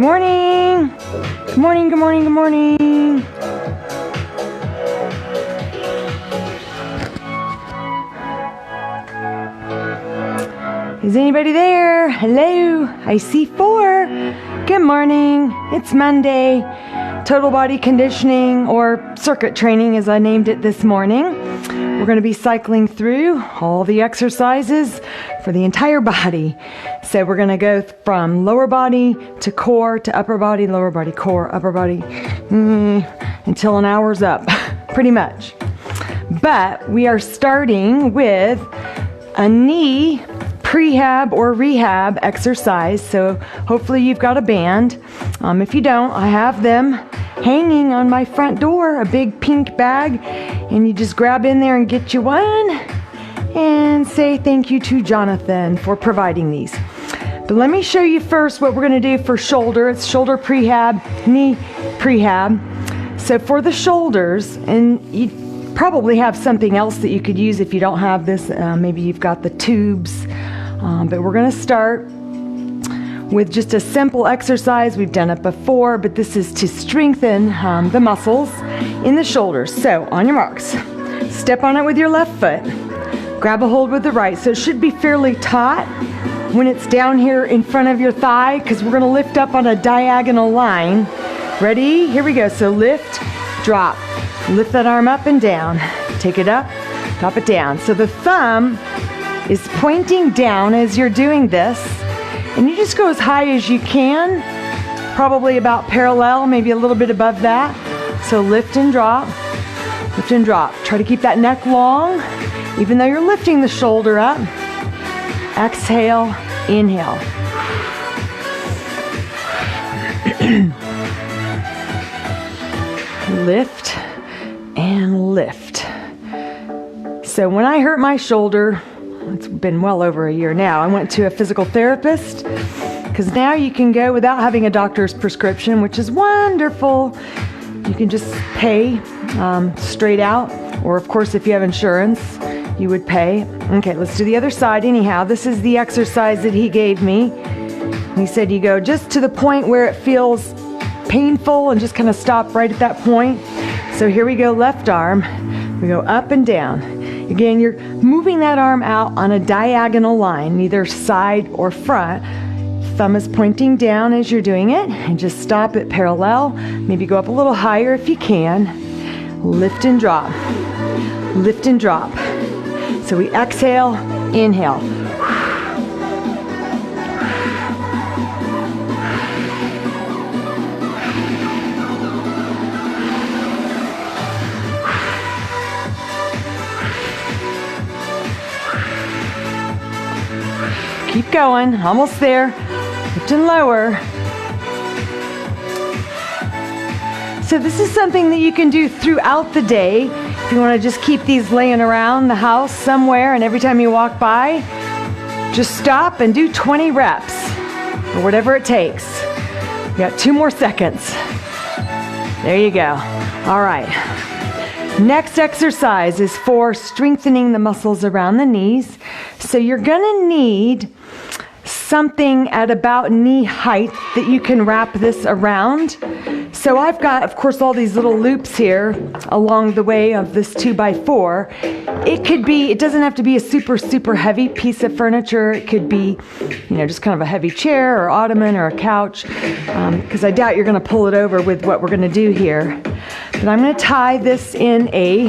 morning. Good morning, good morning, good morning. Is anybody there? Hello, I see 4. Good morning. It's Monday. Total body conditioning or circuit training as I named it this morning. We're going to be cycling through all the exercises for the entire body. So we're going to go from lower body to core to upper body, lower body, core, upper body, until an hour's up, pretty much. But we are starting with a knee prehab or rehab exercise. So hopefully you've got a band. If you don't, I have them hanging on my front door, a big pink bag, and you just grab in there and get you one and say thank you to Jonathan for providing these. But let me show you first what we're going to do for shoulder. It's shoulder prehab, knee prehab. So for the shoulders, and you probably have something else that you could use if you don't have this. Maybe you've got the tubes. But we're going to start with just a simple exercise. We've done it before, but this is to strengthen the muscles in the shoulders. So on your marks, step on it with your left foot. Grab a hold with the right. So it should be fairly taut when it's down here in front of your thigh, because we're going to lift up on a diagonal line. Ready? Here we go. So lift, drop. Lift that arm up and down. Take it up, drop it down. So the thumb is pointing down as you're doing this, and you just go as high as you can, probably about parallel, maybe a little bit above that. So lift and drop, lift and drop. Try to keep that neck long, even though you're lifting the shoulder up. Exhale, inhale. Lift and lift. So when I hurt my shoulder, it's been well over a year now, I went to a physical therapist, because now you can go without having a doctor's prescription, which is wonderful. You can just pay straight out, or of course if you have insurance, you would pay. Okay, let's do the other side anyhow. This is the exercise that he gave me. He said you go just to the point where it feels painful and just kind of stop right at that point. So here we go, left arm. We go up and down. Again, you're moving that arm out on a diagonal line, either side or front. Thumb is pointing down as you're doing it, and just stop it parallel. Maybe go up a little higher if you can. Lift and drop. Lift and drop. So we exhale, inhale. Keep going, almost there. Lift and lower. So this is something that you can do throughout the day. If you want to just keep these laying around the house somewhere, and every time you walk by, just stop and do 20 reps, or whatever it takes. You got 2 more seconds. There you go. All right. Next exercise is for strengthening the muscles around the knees. So you're gonna need something at about knee height that you can wrap this around. So I've got, of course, all these little loops here along the way of this 2x4. It doesn't have to be a super heavy piece of furniture. It could be, just kind of a heavy chair or ottoman or a couch, because I doubt you're gonna pull it over with what we're gonna do here. But I'm gonna tie this in a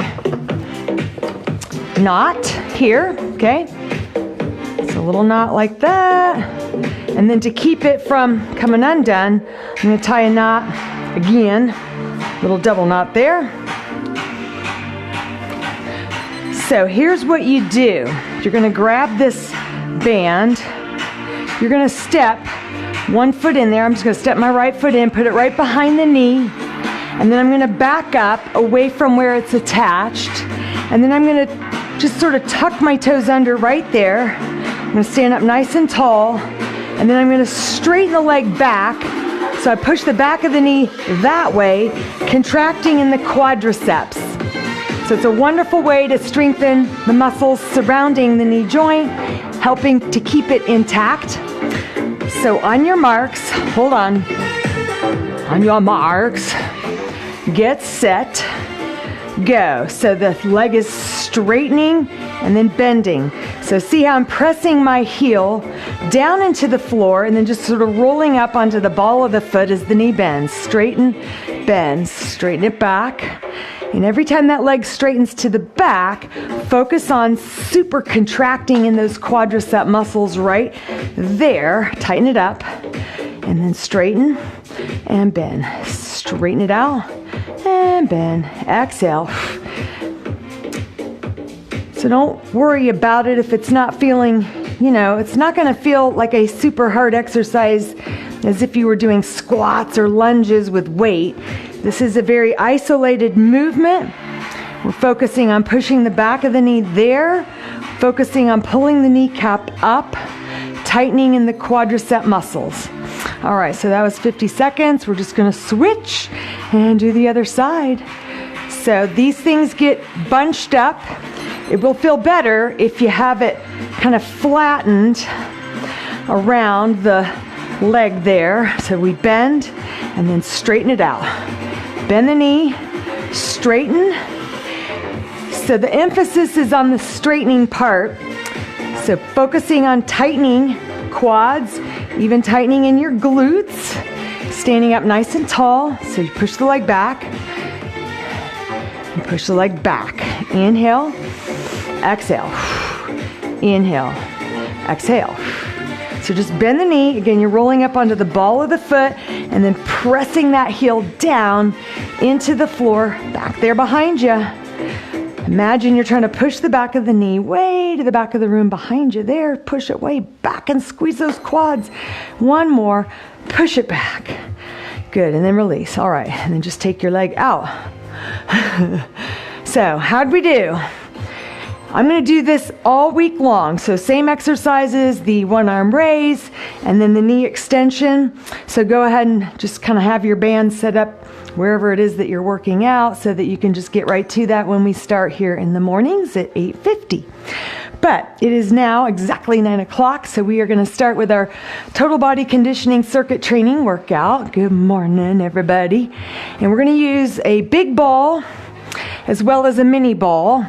knot here, okay? So a little knot like that. And then to keep it from coming undone, I'm gonna tie a knot again, little double knot there. So here's what you do. You're gonna grab this band. You're gonna step 1 foot in there. I'm just gonna step my right foot in, put it right behind the knee. And then I'm gonna back up away from where it's attached. And then I'm gonna just sort of tuck my toes under right there. I'm gonna stand up nice and tall. And then I'm gonna straighten the leg back. So I push the back of the knee that way, contracting in the quadriceps. So it's a wonderful way to strengthen the muscles surrounding the knee joint, helping to keep it intact. So on your marks, hold on. On your marks, get set, go. So the leg is straightening and then bending. So see how I'm pressing my heel down into the floor and then just sort of rolling up onto the ball of the foot as the knee bends. Straighten, bend, straighten it back. And every time that leg straightens to the back, focus on super contracting in those quadricep muscles right there. Tighten it up and then straighten and bend. Straighten it out and bend. Exhale. So don't worry about it if it's not feeling, it's not going to feel like a super hard exercise as if you were doing squats or lunges with weight. This is a very isolated movement. We're focusing on pushing the back of the knee there, focusing on pulling the kneecap up, tightening in the quadricep muscles. All right, so that was 50 seconds. We're just going to switch and do the other side. So these things get bunched up. It will feel better if you have it kind of flattened around the leg there. So we bend and then straighten it out. Bend the knee, straighten. So the emphasis is on the straightening part. So focusing on tightening quads, even tightening in your glutes. Standing up nice and tall. So you push the leg back and push the leg back. Inhale, exhale. Inhale, exhale. So just bend the knee. Again, you're rolling up onto the ball of the foot and then pressing that heel down into the floor back there behind you. Imagine you're trying to push the back of the knee way to the back of the room behind you there. Push it way back and squeeze those quads. One more. Push it back. Good. And then release. All right. And then just take your leg out. So how'd we do? I'm going to do this all week long. So same exercises, the one arm raise, and then the knee extension. So go ahead and just kind of have your band set up wherever it is that you're working out so that you can just get right to that when we start here in the mornings at 8:50. But it is now exactly 9 o'clock, so we are going to start with our total body conditioning circuit training workout. Good morning, everybody. And we're going to use a big ball as well as a mini ball.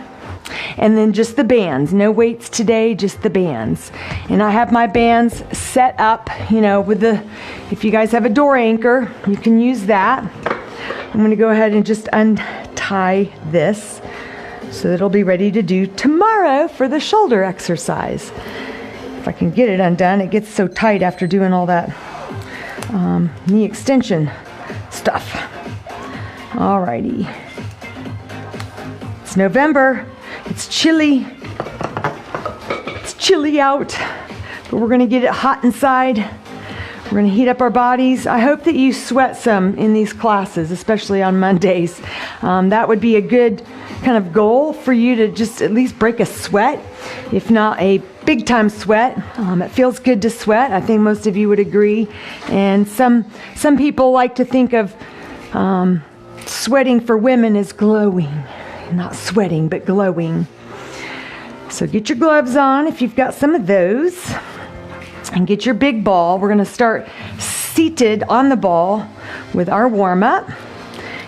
And then just the bands. No weights today, just the bands. And I have my bands set up, with if you guys have a door anchor, you can use that. I'm going to go ahead and just untie this so that it'll be ready to do tomorrow for the shoulder exercise. If I can get it undone, it gets so tight after doing all that knee extension stuff. Alrighty. It's November. It's chilly. It's chilly out, but we're going to get it hot inside. We're going to heat up our bodies. I hope that you sweat some in these classes, especially on Mondays. That would be a good kind of goal for you to just at least break a sweat, if not a big time sweat. It feels good to sweat. I think most of you would agree. And some people like to think of sweating for women as glowing. Not sweating, but glowing. So get your gloves on if you've got some of those. And get your big ball. We're going to start seated on the ball with our warm-up.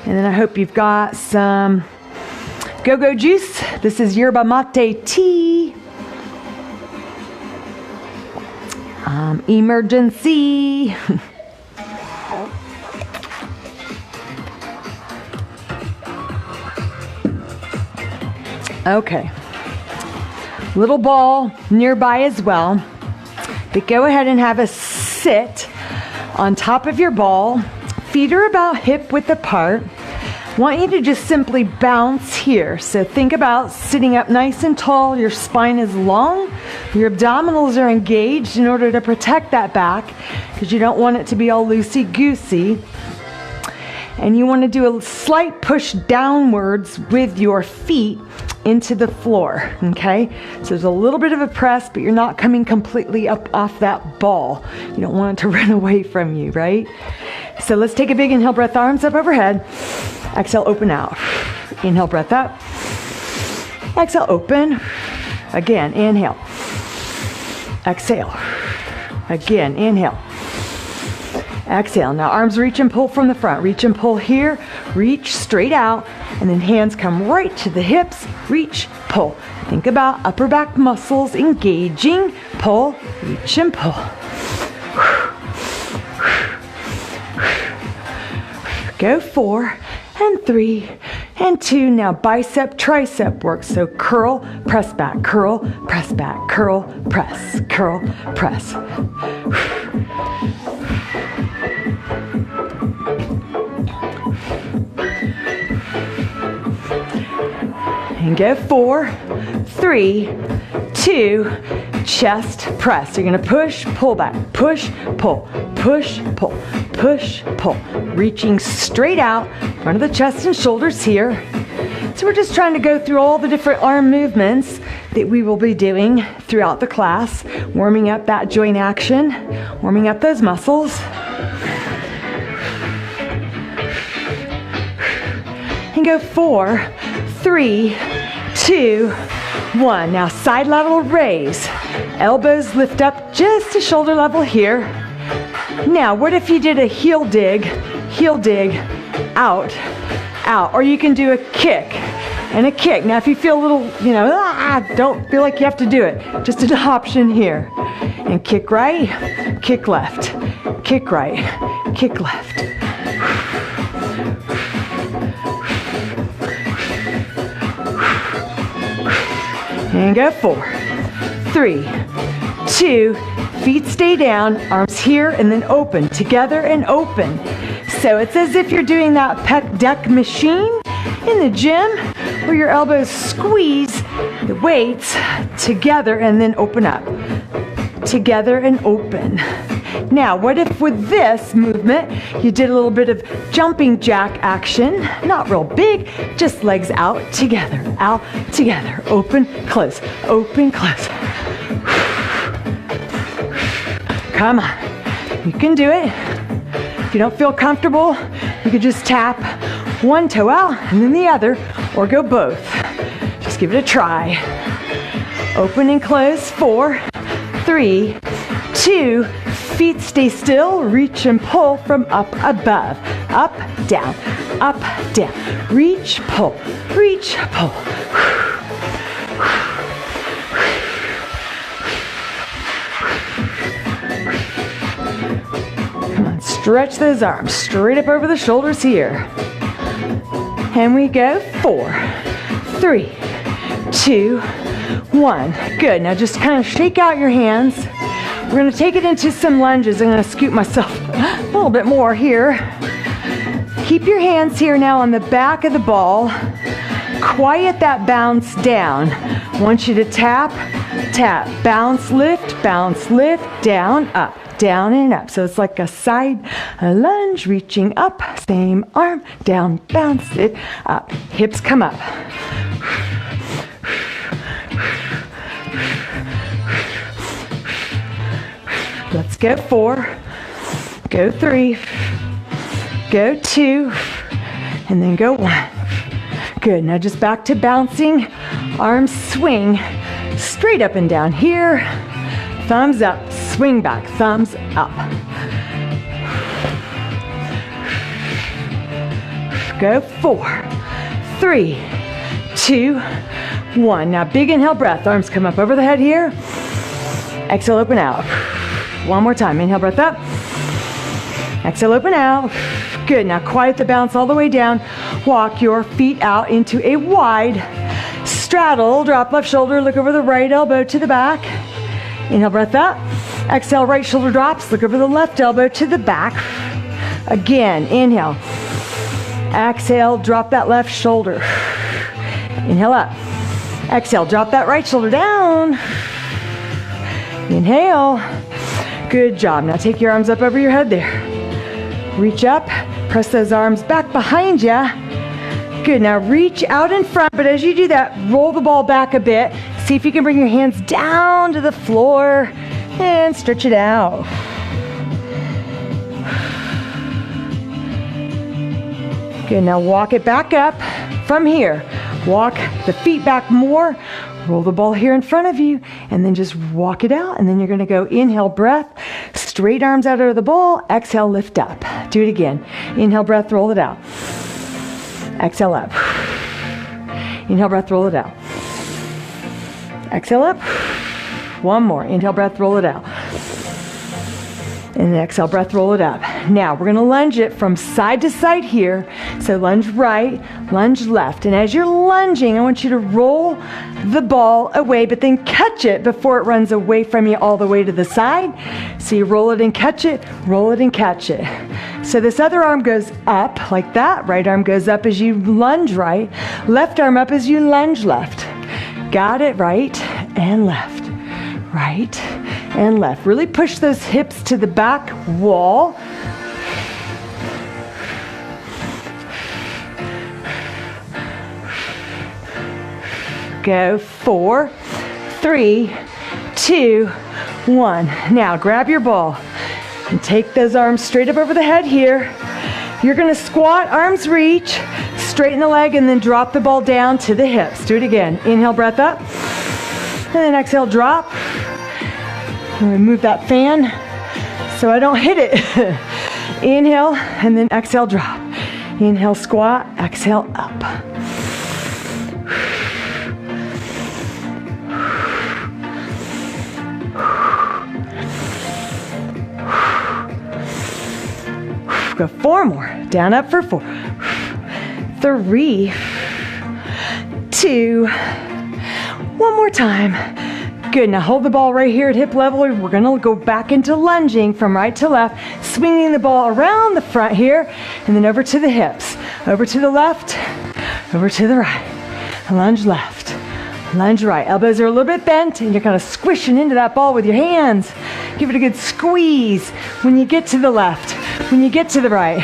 And then I hope you've got some go-go juice. This is yerba mate tea. Emergency. Okay, little ball nearby as well, but go ahead and have a sit on top of your ball. Feet are about hip width apart. Want you to just simply bounce here. So think about sitting up nice and tall. Your spine is long. Your abdominals are engaged in order to protect that back because you don't want it to be all loosey-goosey. And you want to do a slight push downwards with your feet into the floor, okay? So there's a little bit of a press, but you're not coming completely up off that ball. You don't want it to run away from you, right? So let's take a big inhale, breath, arms up overhead. Exhale, open out. Inhale, breath up. Exhale, open. Again, inhale. Exhale. Again, inhale. Exhale. Now arms reach and pull from the front. Reach and pull here. Reach straight out. And then hands come right to the hips. Reach, pull. Think about upper back muscles engaging. Pull, reach and pull. Go 4 and 3 and 2. Now bicep, tricep work. So curl, press back, curl, press back, curl, press, curl, press. And go 4, 3, 2, chest press. You're gonna push, pull back, push, pull, push, pull, push, pull. Reaching straight out, front of the chest and shoulders here. So we're just trying to go through all the different arm movements that we will be doing throughout the class, warming up that joint action, warming up those muscles. And go 4, 3, 2, 1. Now side lateral raise. Elbows lift up just to shoulder level here. Now what if you did a heel dig, out, out. Or you can do a kick and a kick. Now if you feel a little, don't feel like you have to do it. Just an option here. And kick right, kick left, kick right, kick left. And go 4, 3, 2, feet stay down, arms here and then open, together and open. So it's as if you're doing that pec deck machine in the gym where your elbows squeeze the weights together and then open up. Together and open. Now, what if with this movement, you did a little bit of jumping jack action, not real big, just legs out, together, open, close, Come on, you can do it. If you don't feel comfortable, you could just tap one toe out and then the other, or go both. Just give it a try. Open and close, 4, 3, 2, feet stay still, reach and pull from up above, up, down, reach, pull, Come on, stretch those arms straight up over the shoulders here. And we go 4, 3, 2, 1. Good, now just kind of shake out your hands. We're going to take it into some lunges. I'm going to scoot myself a little bit more here. Keep your hands here now on the back of the ball. Quiet that bounce down. I want you to tap, tap, bounce, lift, down, up, down and up. So it's like a side lunge, reaching up, same arm, down, bounce it up. Hips come up. Let's go 4, go 3, go 2, and then go 1. Good, now just back to bouncing. Arms swing straight up and down here. Thumbs up, swing back, thumbs up. Go 4, 3, 2, 1. Now big inhale breath. Arms come up over the head here. Exhale, open out. One more time. Inhale, breath up. Exhale, open out. Good. Now quiet the bounce all the way down. Walk your feet out into a wide straddle. Drop left shoulder. Look over the right elbow to the back. Inhale, breath up. Exhale, right shoulder drops. Look over the left elbow to the back. Again, inhale. Exhale, drop that left shoulder. Inhale up. Exhale, drop that right shoulder down. Inhale. Good job. Now take your arms up over your head there. Reach up, press those arms back behind you. Good. Now reach out in front, but as you do that, roll the ball back a bit. See if you can bring your hands down to the floor and stretch it out. Good. Now walk it back up from here. Walk the feet back more. Roll the ball here in front of you and then just walk it out. And then you're going to go inhale, breath, straight arms out of the ball. Exhale, lift up. Do it again. Inhale, breath, roll it out. Exhale up. Inhale, breath, roll it out. Exhale up. One more. Inhale, breath, roll it out. And then exhale, breath, roll it up. Now we're going to lunge it from side to side here. So lunge right, lunge left. And as you're lunging, I want you to roll the ball away, but then catch it before it runs away from you all the way to the side. So you roll it and catch it, roll it and catch it. So this other arm goes up like that. Right arm goes up as you lunge right. Left arm up as you lunge left. Got it? Right and left. Right and left. Really push those hips to the back wall. Go 4, 3, 2, 1. Now grab your ball and take those arms straight up over the head here. You're going to squat, arms reach, straighten the leg, and then drop the ball down to the hips. Do it again. Inhale, breath up. And then exhale, drop. I'm going to move that fan so I don't hit it. Inhale, and then exhale, drop. Inhale, squat, exhale, up. Go 4 more. Down, up for 4. 3, 2, one more time. Good. Now hold the ball right here at hip level. We're going to go back into lunging from right to left, swinging the ball around the front here, and then over to the hips. Over to the left, over to the right. Lunge left, lunge right. Elbows are a little bit bent, and you're kind of squishing into that ball with your hands. Give it a good squeeze when you get to the left, when you get to the right.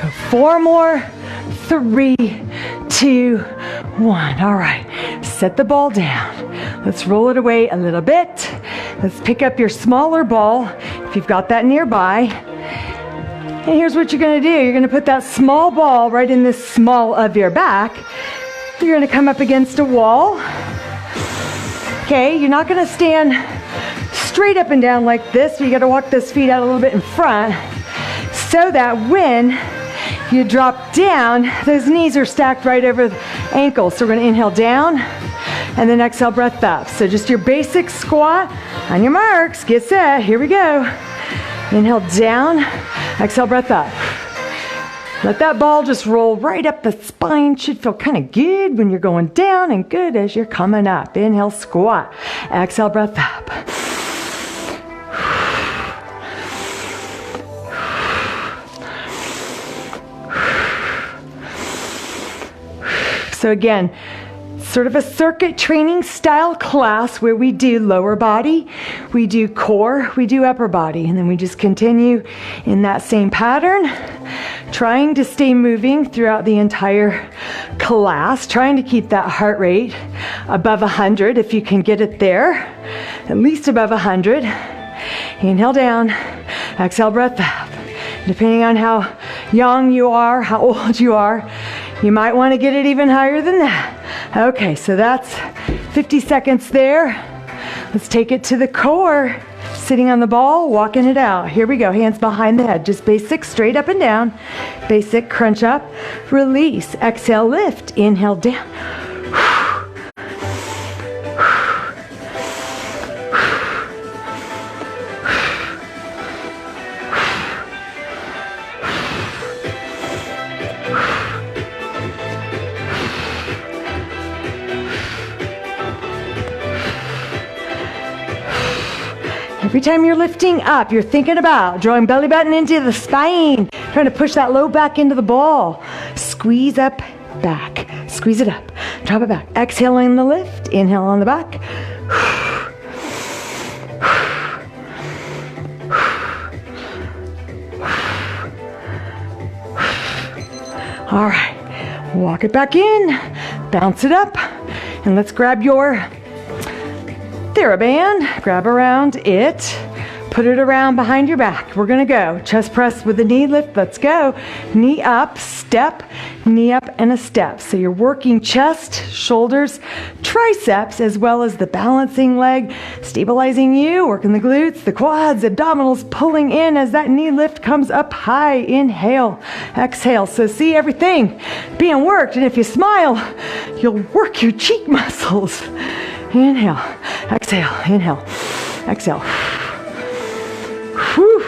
Go 4 more. 3, 2, 1. All right. Set the ball down. Let's roll it away a little bit. Let's pick up your smaller ball if you've got that nearby. And here's what you're going to do. You're going to put that small ball right in this small of your back. You're going to come up against a wall. Okay, you're not going to stand straight up and down like this. You got to walk those feet out a little bit in front so that when you drop down, those knees are stacked right over the ankles. So we're going to inhale down and then exhale, breath up. So just your basic squat. On your marks, get set. Here we go. Inhale down, exhale, breath up. Let that ball just roll right up the spine. Should feel kind of good when you're going down and good as you're coming up. Inhale, squat. Exhale, breath up. So again, sort of a circuit training style class where we do lower body, we do core, we do upper body, and then we just continue in that same pattern, trying to stay moving throughout the entire class, trying to keep that heart rate above 100 if you can get it there, at least above 100. Inhale down, exhale, breath up. Depending on how young you are, how old you are, you might want to get it even higher than that. Okay, so that's 50 seconds there. Let's take it to the core. Sitting on the ball, walking it out. Here we go, hands behind the head. Just basic, straight up and down. Basic, crunch up, release. Exhale, lift. Inhale, down. Every time you're lifting up, you're thinking about drawing belly button into the spine, trying to push that low back into the ball. Squeeze up, back. Squeeze it up. Drop it back. Exhaling the lift. Inhale on the back. All right. Walk it back in. Bounce it up. And let's grab your TheraBand. Grab around it. Put it around behind your back. We're gonna go chest press with the knee lift. Let's go. Knee up, step, knee up, and a step. So you're working chest, shoulders, triceps, as well as the balancing leg, stabilizing you, working the glutes, the quads, abdominals, pulling in as that knee lift comes up high. Inhale, exhale. So see everything being worked. And if you smile, you'll work your cheek muscles. Inhale, exhale, inhale, exhale. Whew.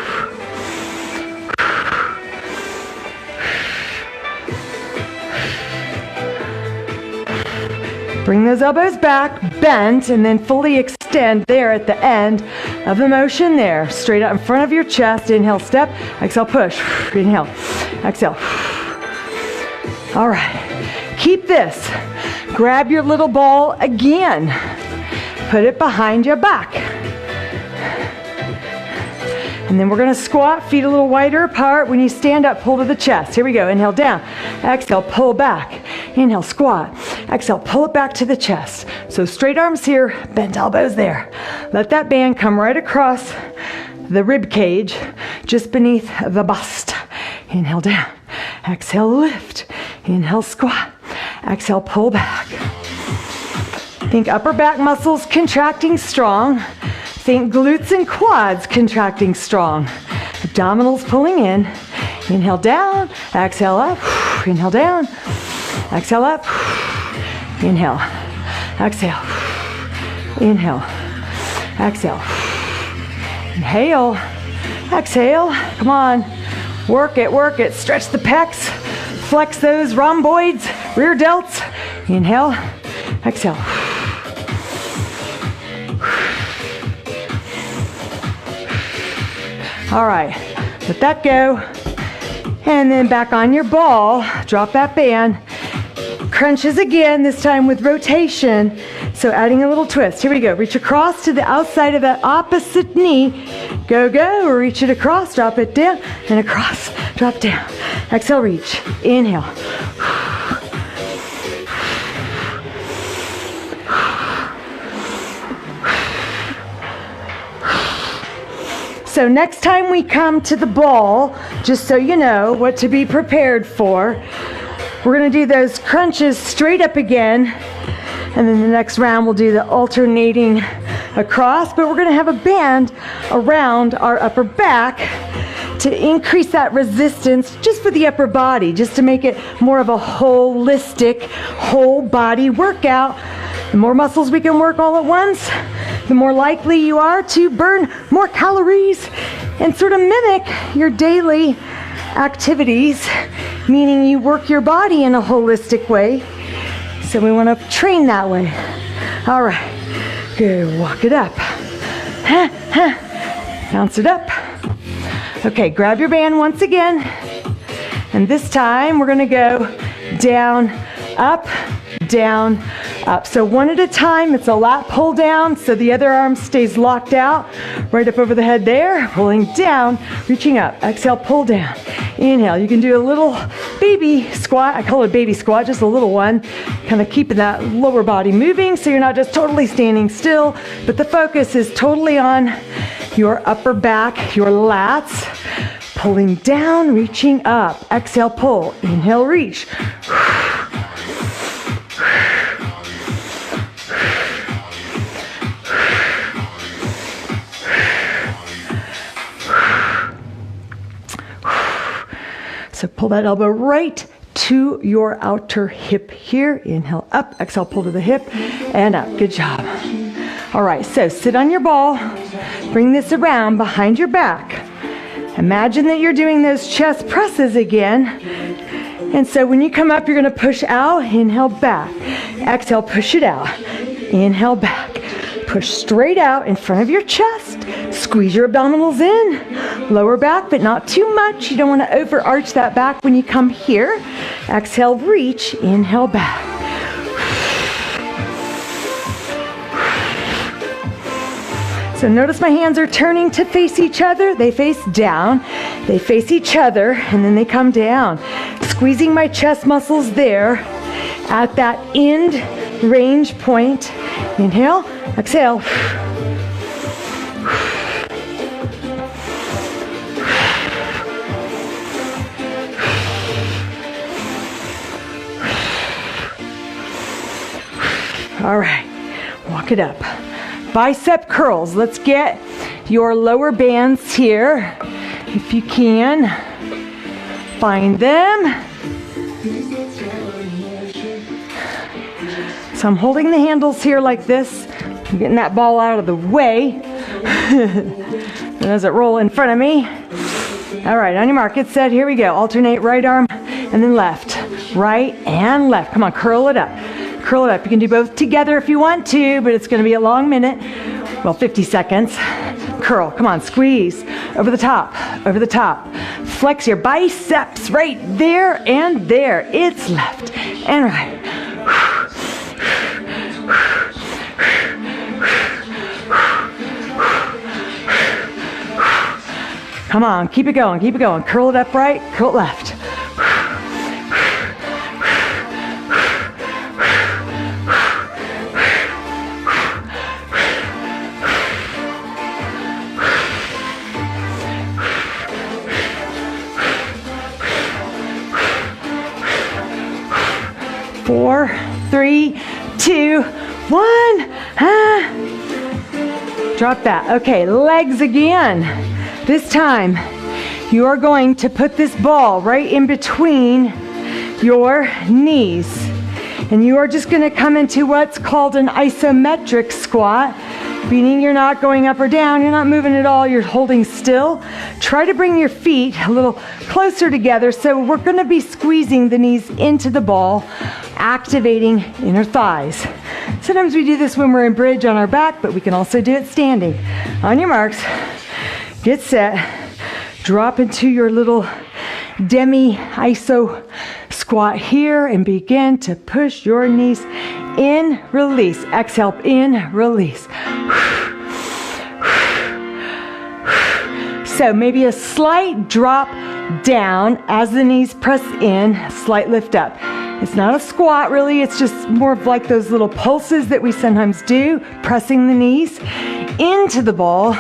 Bring those elbows back, bend, and then fully extend there at the end of the motion there. Straight out in front of your chest. Inhale, step. Exhale, push. Inhale, exhale. All right. Keep this. Grab your little ball again. Put it behind your back. And then we're gonna squat, feet a little wider apart. When you stand up, pull to the chest. Here we go, inhale down, exhale, pull back. Inhale, squat, exhale, pull it back to the chest. So straight arms here, bent elbows there. Let that band come right across the rib cage, just beneath the bust. Inhale down, exhale, lift. Inhale, squat, exhale, pull back. Think upper back muscles contracting strong. Think glutes and quads contracting strong. Abdominals pulling in. Inhale down, exhale up. Inhale down, exhale up. Inhale, exhale. Inhale, exhale. Inhale, exhale. Come on, work it. Stretch the pecs, flex those rhomboids, rear delts. Inhale, exhale. All right, let that go. And then back on your ball, drop that band. Crunches again, this time with rotation. So adding a little twist. Here we go. Reach across to the outside of that opposite knee. Go, go. Reach it across, drop it down, and across, drop down. Exhale, reach. Inhale. So next time we come to the ball, just so you know what to be prepared for, we're going to do those crunches straight up again. And then the next round we'll do the alternating across, but we're going to have a band around our upper back to increase that resistance just for the upper body, just to make it more of a holistic, whole body workout. The more muscles we can work all at once, the more likely you are to burn more calories and sort of mimic your daily activities, meaning you work your body in a holistic way. So we want to train that way. All right, good, walk it up. Bounce it up. Okay, grab your band once again. And this time we're gonna go down, up, down, up. So one at a time. It's a lat pull down, so the other arm stays locked out, right up over the head there, pulling down, reaching up. Exhale, pull down. Inhale. You can do a little baby squat. I call it a baby squat, just a little one, kind of keeping that lower body moving so you're not just totally standing still, but the focus is totally on your upper back, your lats, pulling down, reaching up. Exhale, pull. Inhale, reach. So pull that elbow right to your outer hip here. Inhale up, exhale, pull to the hip and up. Good job. All right, so sit on your ball. Bring this around behind your back. Imagine that you're doing those chest presses again. And so when you come up, you're gonna push out, inhale back. Exhale, push it out. Inhale back. Push straight out in front of your chest. Squeeze your abdominals in. Lower back, but not too much. You don't want to overarch that back when you come here. Exhale, reach. Inhale back. So notice my hands are turning to face each other. They face down. They face each other, and then they come down. Squeezing my chest muscles there at that end range point. Inhale, Exhale. All right, walk it up. Bicep curls. Let's get your lower bands here. If you can, find them. So I'm holding the handles here like this. I'm getting that ball out of the way. And as it roll in front of me. All right, on your mark, get set. Here we go. Alternate right arm and then left. Right and left. Come on, curl it up. Curl it up. You can do both together if you want to, but it's going to be a long minute. Well, 50 seconds. Curl. Come on, squeeze. Over the top. Over the top. Flex your biceps right there and there. It's left and right. Come on, keep it going, keep it going. Curl it up right, curl it left. 4, 3, 2, 1. Drop that. Okay, legs again. This time, you are going to put this ball right in between your knees. And you are just going to come into what's called an isometric squat, meaning you're not going up or down, you're not moving at all, you're holding still. Try to bring your feet a little closer together. So we're going to be squeezing the knees into the ball, activating inner thighs. Sometimes we do this when we're in bridge on our back, but we can also do it standing. On your marks, get set, drop into your little demi-iso squat here and begin to push your knees in, release. Exhale, in, release. So maybe a slight drop down as the knees press in, slight lift up. It's not a squat really, it's just more of like those little pulses that we sometimes do, pressing the knees into the ball.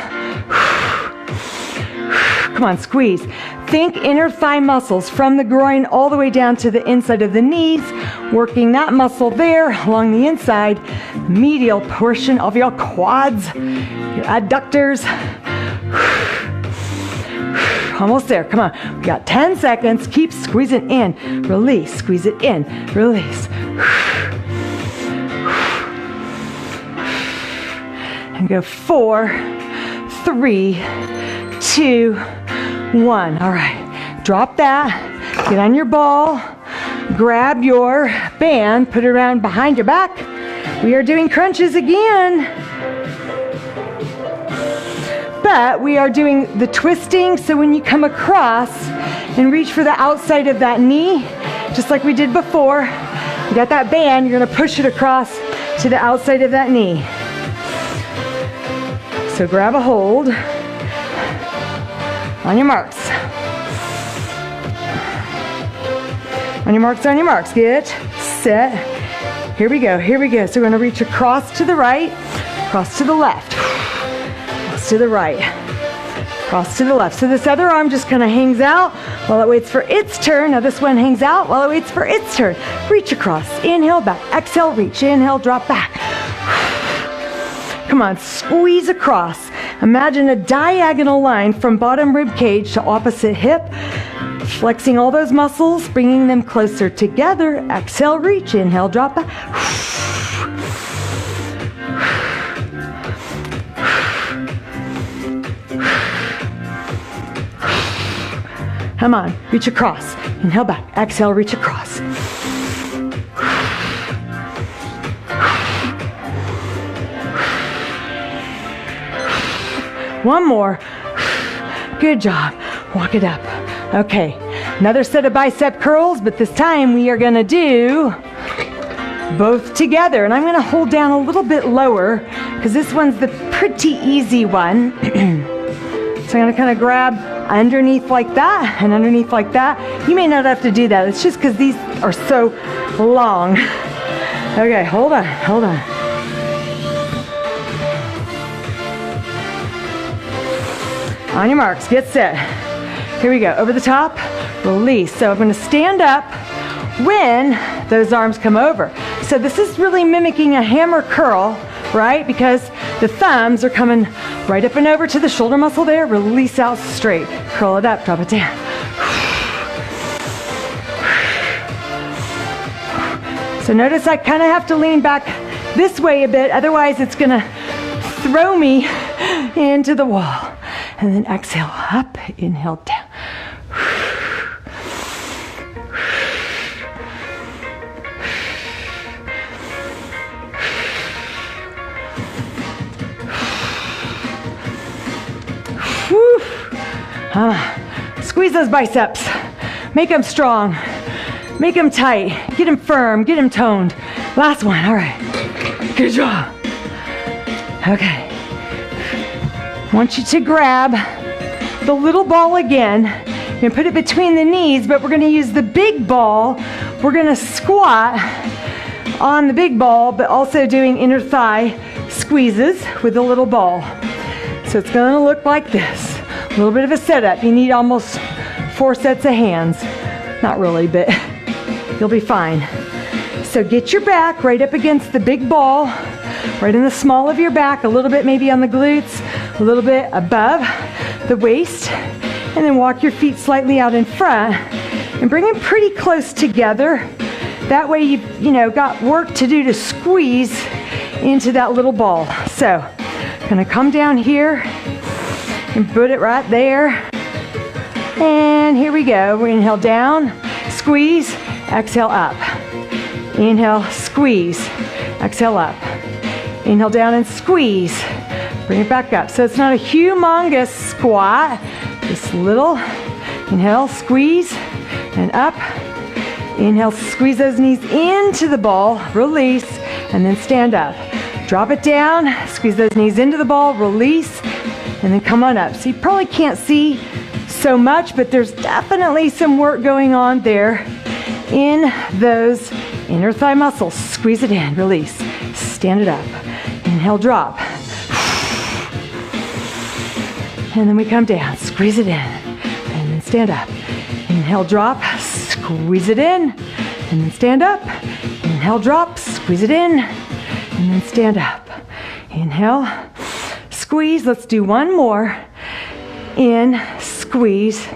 Come on, squeeze. Think inner thigh muscles from the groin all the way down to the inside of the knees, working that muscle there along the inside, medial portion of your quads, your adductors. Almost there, come on. We got 10 seconds. Keep squeezing in, release, squeeze it in, release. And go 4, 3, 2, 1. All right, drop that, get on your ball, grab your band, put it around behind your back. We are doing crunches again. But we are doing the twisting, so when you come across and reach for the outside of that knee, just like we did before, you got that band, you're gonna push it across to the outside of that knee. So grab a hold. On your marks. On your marks, on your marks. Get set. Here we go, here we go. So we're gonna reach across to the right, across to the left. To the right, cross to the left. So this other arm just kind of hangs out while it waits for its turn. Now this one hangs out while it waits for its turn. Reach across, inhale back, exhale, reach, inhale, drop back. Come on, squeeze across. Imagine a diagonal line from bottom rib cage to opposite hip, flexing all those muscles, bringing them closer together. Exhale, reach, inhale, drop back. Come on, reach across. Inhale back, exhale, reach across. One more. Good job. Walk it up. Okay, another set of bicep curls, but this time we are gonna do both together. And I'm gonna hold down a little bit lower because this one's the pretty easy one. So I'm gonna kind of grab underneath like that and underneath like that. You may not have to do that. It's just because these are so long. Okay, hold on, hold on. On your marks, get set. Here we go, over the top, release. So I'm gonna stand up when those arms come over. So this is really mimicking a hammer curl, right? Because the thumbs are coming right up and over to the shoulder muscle there. Release out straight. Curl it up, drop it down. So notice I kind of have to lean back this way a bit, otherwise it's gonna throw me into the wall. And then exhale up, inhale down. Woo. Squeeze those biceps. Make them strong. Make them tight. Get them firm. Get them toned. Last one. All right. Good job. Okay. I want you to grab the little ball again. You're going to put it between the knees, but we're going to use the big ball. We're going to squat on the big ball, but also doing inner thigh squeezes with the little ball. So it's going to look like this. A little bit of a setup. You need almost 4 sets of hands. Not really, but you'll be fine. So get your back right up against the big ball, right in the small of your back, a little bit maybe on the glutes, a little bit above the waist, and then walk your feet slightly out in front and bring them pretty close together. That way you've got work to do to squeeze into that little ball. So gonna come down here and put it right there. And here we go. We inhale down, squeeze, exhale up. Inhale, squeeze, exhale up. Inhale down and squeeze. Bring it back up. So it's not a humongous squat, just little. Inhale, squeeze, and up. Inhale, squeeze those knees into the ball, release, and then stand up. Drop it down, squeeze those knees into the ball, release, and then come on up. So you probably can't see so much, but there's definitely some work going on there in those inner thigh muscles. Squeeze it in, release, stand it up. Inhale, drop. And then we come down, squeeze it in, and then stand up. Inhale, drop, squeeze it in, and then stand up. Inhale, drop, squeeze it in, and then stand up. Inhale, squeeze. Let's do one more. In, squeeze.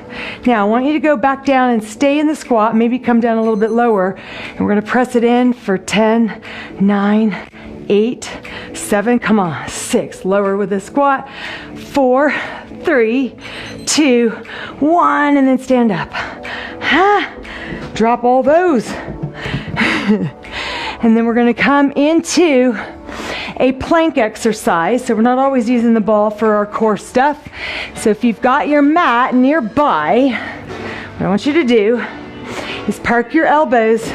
Now I want you to go back down and stay in the squat, maybe come down a little bit lower, and we're gonna press it in for 10, 9, 8, 7, come on, 6, lower with the squat, 4, 3, 2, 1, and then stand up. Drop all those. And then we're gonna come into a plank exercise. So we're not always using the ball for our core stuff. So if you've got your mat nearby, what I want you to do is park your elbows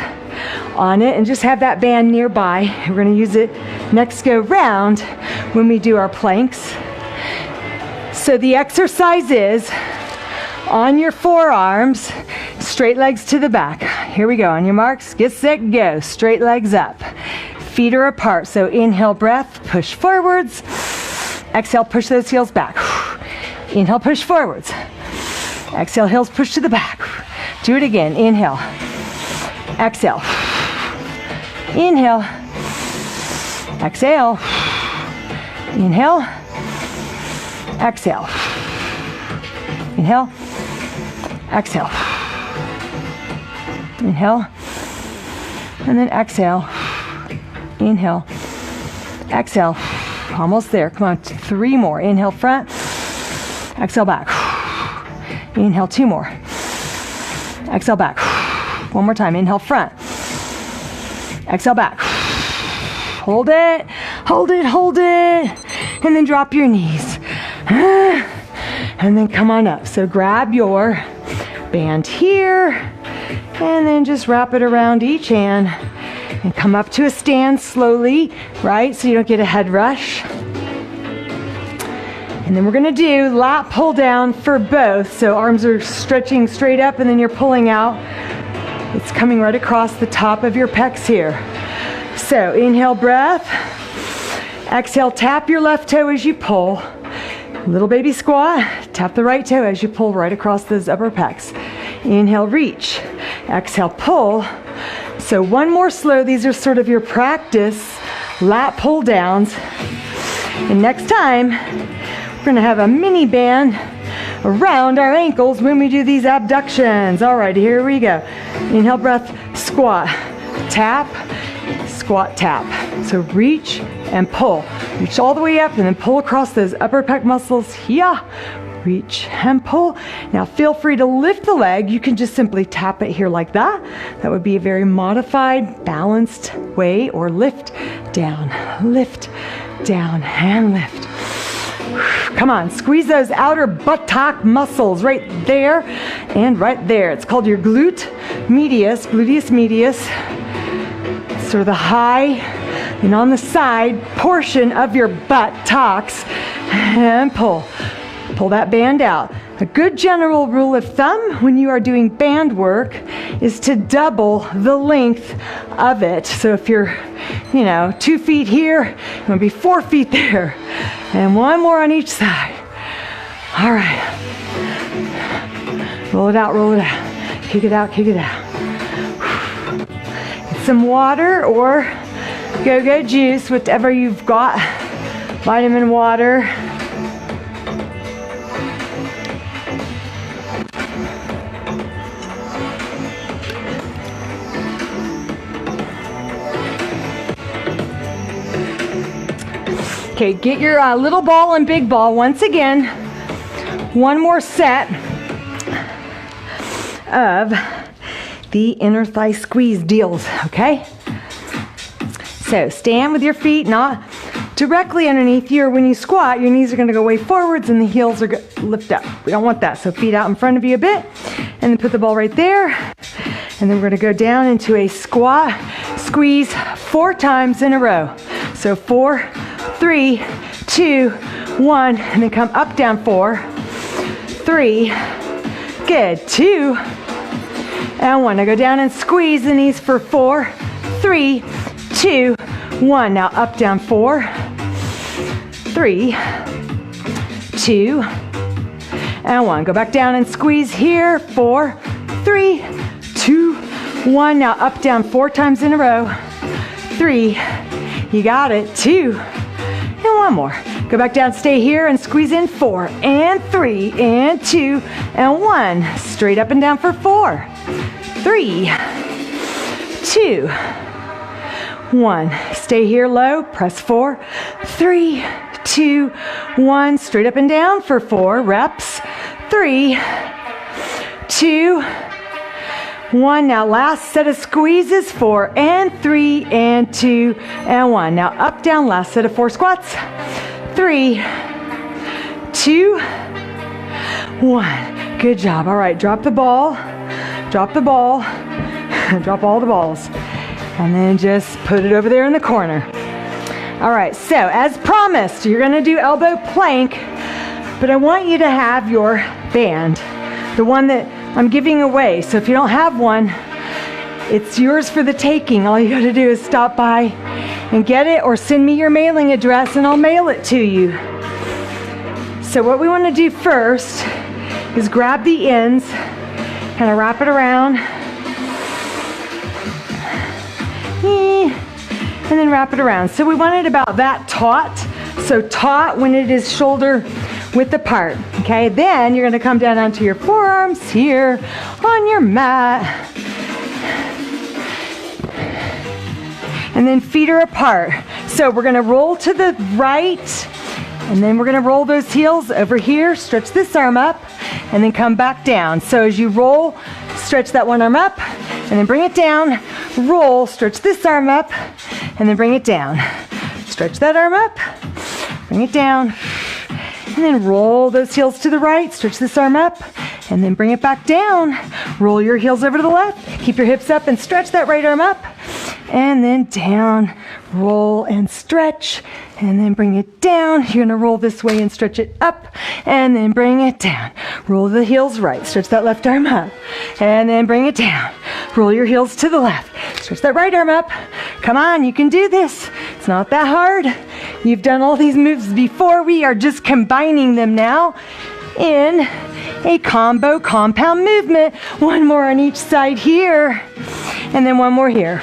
on it and just have that band nearby. We're going to use it next go round when we do our planks. So the exercise is on your forearms, straight legs to the back. Here we go. On your marks, get set, go. Straight legs up. Feet are apart. So inhale, breath, push forwards. Exhale, push those heels back. Inhale, push forwards. Exhale, heels push to the back. Do it again. Inhale. Exhale. Inhale. Exhale. Inhale. Exhale. Inhale. Exhale. Inhale. And then exhale. Inhale. Exhale. Almost there. Come on. 3 more. Inhale, front. Exhale, back. Inhale, 2 more. Exhale, back. 1 more time. Inhale, front. Exhale, back. Hold it. Hold it. Hold it. And then drop your knees. And then come on up. So grab your band here. And then just wrap it around each hand. And come up to a stand slowly, right? So you don't get a head rush. And then we're gonna do lat pull down for both. So arms are stretching straight up and then you're pulling out. It's coming right across the top of your pecs here. So inhale, breath. Exhale, tap your left toe as you pull. Little baby squat. Tap the right toe as you pull right across those upper pecs. Inhale, reach. Exhale, pull. So one more slow. These are sort of your practice lat pull downs. And next time, we're gonna have a mini band around our ankles when we do these abductions. All right, here we go. Inhale, breath, squat, tap, squat, tap. So reach and pull. Reach all the way up and then pull across those upper pec muscles. Yeah. Reach and pull. Now feel free to lift the leg. You can just simply tap it here like that. That would be a very modified, balanced way, or lift, down, and lift. Come on, squeeze those outer buttock muscles right there and right there. It's called your gluteus medius. Sort of the high and on the side portion of your buttocks, and pull. Pull that band out. A good general rule of thumb when you are doing band work is to double the length of it. So if you're, 2 feet here, it would be 4 feet there. And one more on each side. All right. Roll it out, roll it out. Kick it out, kick it out. Get some water or go-go juice, whatever you've got. Vitamin water. Okay, get your little ball and big ball once again. One more set of the inner thigh squeeze deals, okay? So stand with your feet not directly underneath you, or when you squat, your knees are gonna go way forwards and the heels are lift up. We don't want that, so feet out in front of you a bit, and then put the ball right there. And then we're gonna go down into a squat squeeze 4 times in a row. So 4, 3, 2, 1, and then come up, down, 4, 3, good, 2, and 1. Now go down and squeeze the knees for 4, 3, 2, 1. Now up, down, 4, 3, 2, and 1. Go back down and squeeze here, 4, 3, 2, 1. Now up, down, 4 times in a row, 3, you got it, 2, and 1 more. Go back down, stay here, and squeeze in 4, and 3, and 2, and 1. Straight up and down for 4, 3, 2, 1. Stay here low, press 4, 3, 2, 1. Straight up and down for 4 reps, 3, 2, 1. Now last set of squeezes, 4, and 3, and 2, and 1. Now up, down, last set of 4 squats, 3, 2, 1. Good job. All right, drop the ball, drop all the balls, and then just put it over there in the corner. All right, so as promised, you're gonna do elbow plank, but I want you to have your band, the one that I'm giving away. So if you don't have one, it's yours for the taking. All you gotta do is stop by and get it, or send me your mailing address and I'll mail it to you. So what we wanna do first is grab the ends, kind of wrap it around, and then wrap it around. So we want it about that taut. So taut when it is shoulder width apart, okay? Then you're gonna come down onto your forearms here on your mat. And then feet are apart. So we're gonna roll to the right, and then we're gonna roll those heels over here, stretch this arm up, and then come back down. So as you roll, stretch that one arm up, and then bring it down, roll, stretch this arm up, and then bring it down. Stretch that arm up, bring it down, and then roll those heels to the right, stretch this arm up, and then bring it back down. Roll your heels over to the left, keep your hips up and stretch that right arm up, and then down, roll and stretch, and then bring it down. You're gonna roll this way and stretch it up, and then bring it down. Roll the heels right, stretch that left arm up, and then bring it down. Roll your heels to the left, stretch that right arm up. Come on, you can do this. It's not that hard. You've done all these moves before. We are just combining them now in a combo compound movement. One more on each side here, and then one more here.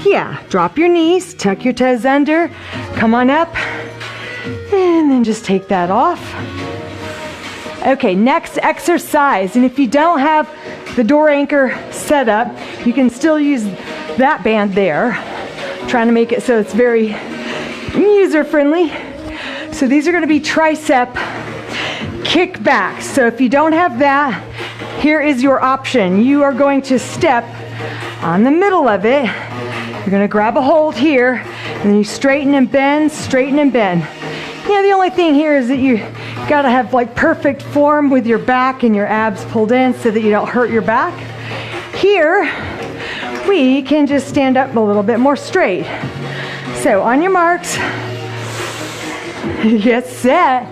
Yeah, drop your knees, tuck your toes under, come on up, and then just take that off. Okay, next exercise, and if you don't have the door anchor set up, you can still use that band there. Trying to make it so it's very user-friendly. So these are going to be tricep kickbacks. So if you don't have that, here is your option. You are going to step on the middle of it. You're going to grab a hold here, and then you straighten and bend, straighten and bend. You know, the only thing here is that you got to have like perfect form with your back and your abs pulled in so that you don't hurt your back. Here, we can just stand up a little bit more straight. So on your marks, get set.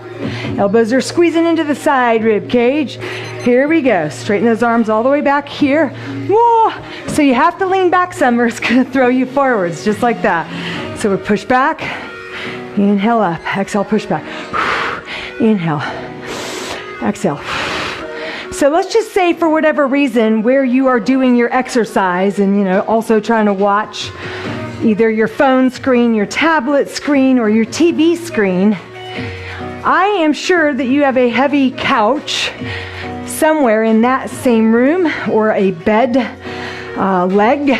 Elbows are squeezing into the side rib cage. Here we go. Straighten those arms all the way back here. Whoa! So you have to lean back some or it's going to throw you forwards, just like that. So we push back, inhale up, exhale, push back. Inhale, exhale. So let's just say for whatever reason where you are doing your exercise and, you know, also trying to watch either your phone screen, your tablet screen, or your TV screen, I am sure that you have a heavy couch somewhere in that same room or a bed leg.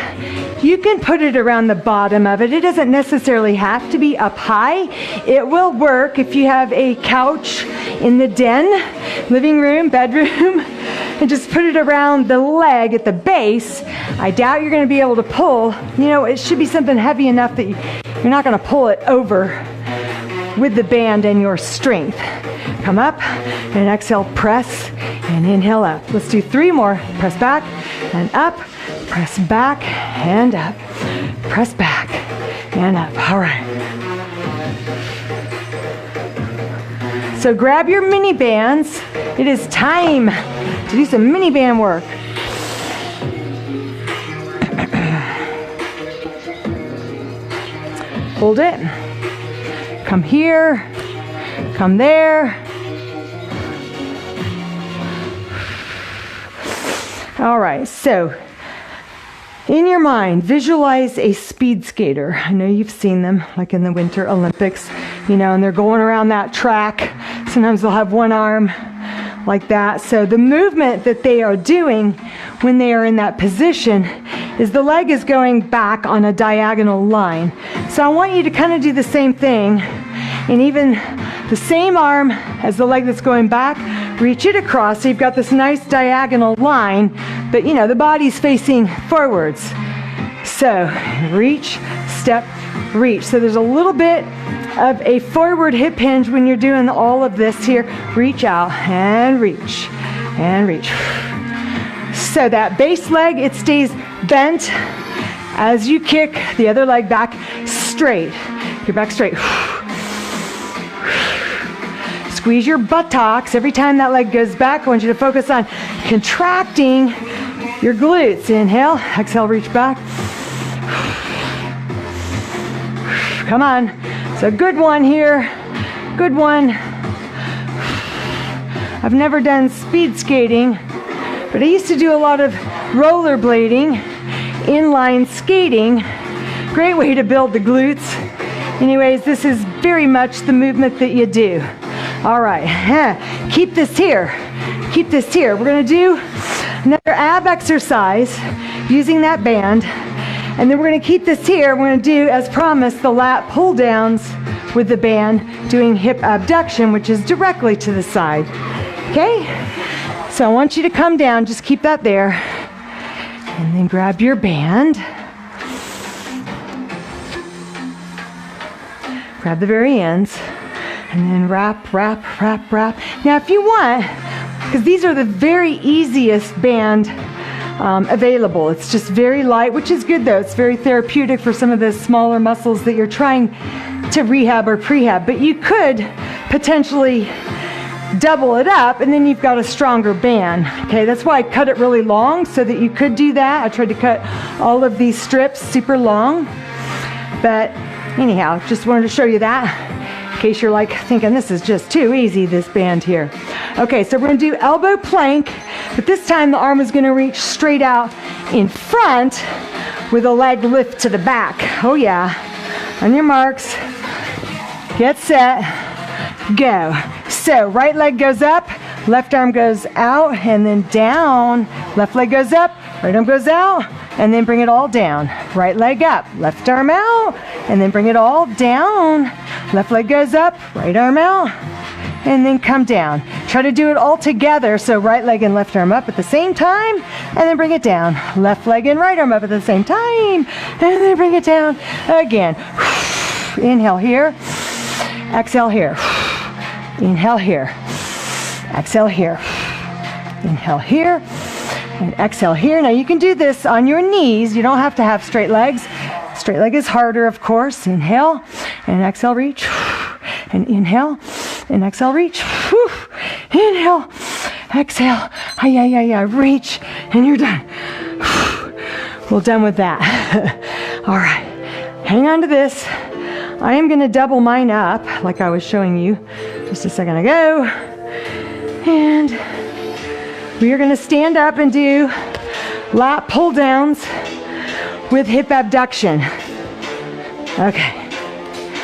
You can put it around the bottom of it. It doesn't necessarily have to be up high. It will work if you have a couch in the den, living room, bedroom, and just put it around the leg at the base. I doubt you're going to be able to pull. You know, it should be something heavy enough that you're not going to pull it over with the band and your strength. Come up and exhale, press, and inhale up. Let's do 3 more. Press back and up. Press back and up. Press back and up. All right. So grab your mini bands. It is time to do some mini band work. Hold it. Come here. Come there. All right, so in your mind, visualize a speed skater. I know you've seen them, like in the Winter Olympics, you know, and they're going around that track. Sometimes they'll have one arm like that. So the movement that they are doing when they are in that position is the leg is going back on a diagonal line. So I want you to kind of do the same thing, and even the same arm as the leg that's going back, reach it across so you've got this nice diagonal line, but you know, the body's facing forwards. So reach, step, reach. So there's a little bit of a forward hip hinge when you're doing all of this here. Reach out and reach and reach. So that base leg, it stays bent as you kick the other leg back straight. Your back straight. Squeeze your buttocks every time that leg goes back. I want you to focus on contracting your glutes. Inhale, exhale, reach back. Come on. It's a good one here. Good one. I've never done speed skating, but I used to do a lot of rollerblading, inline skating. Great way to build the glutes. Anyways, this is very much the movement that you do. All right, keep this here. Keep this here. We're going to do another ab exercise using that band. And then we're going to keep this here. We're going to do, as promised, the lat pull downs with the band, doing hip abduction, which is directly to the side. Okay? So I want you to come down. Just keep that there. And then grab your band. Grab the very ends. And then wrap, wrap, wrap, wrap. Now if you want, because these are the very easiest band available. It's just very light, which is good though. It's very therapeutic for some of the smaller muscles that you're trying to rehab or prehab. But you could potentially double it up and then you've got a stronger band. Okay, that's why I cut it really long so that you could do that. I tried to cut all of these strips super long. But Anyhow, just wanted to show you that in case you're like thinking this is just too easy, this band here. Okay, so we're gonna do elbow plank, but this time the arm is gonna reach straight out in front with a leg lift to the back. Oh yeah. On your marks, get set, go. So right leg goes up, left arm goes out and then down. Left leg goes up, right arm goes out, and then bring it all down. Right leg up, left arm out, and then bring it all down. Left leg goes up, right arm out, and then come down. Try to do it all together, so right leg and left arm up at the same time, and then bring it down. Left leg and right arm up at the same time, and then bring it down again. Inhale here, exhale here. Inhale here, exhale here. Inhale here, and exhale here. Now you can do this on your knees. You don't have to have straight legs. Straight leg is harder, of course. Inhale, and exhale, reach. And inhale, and exhale, reach. Inhale, exhale, reach, and you're done. Well, done with that. All right, hang on to this. I am gonna double mine up like I was showing you just a second ago. And we are gonna stand up and do lat pull downs with hip abduction. Okay,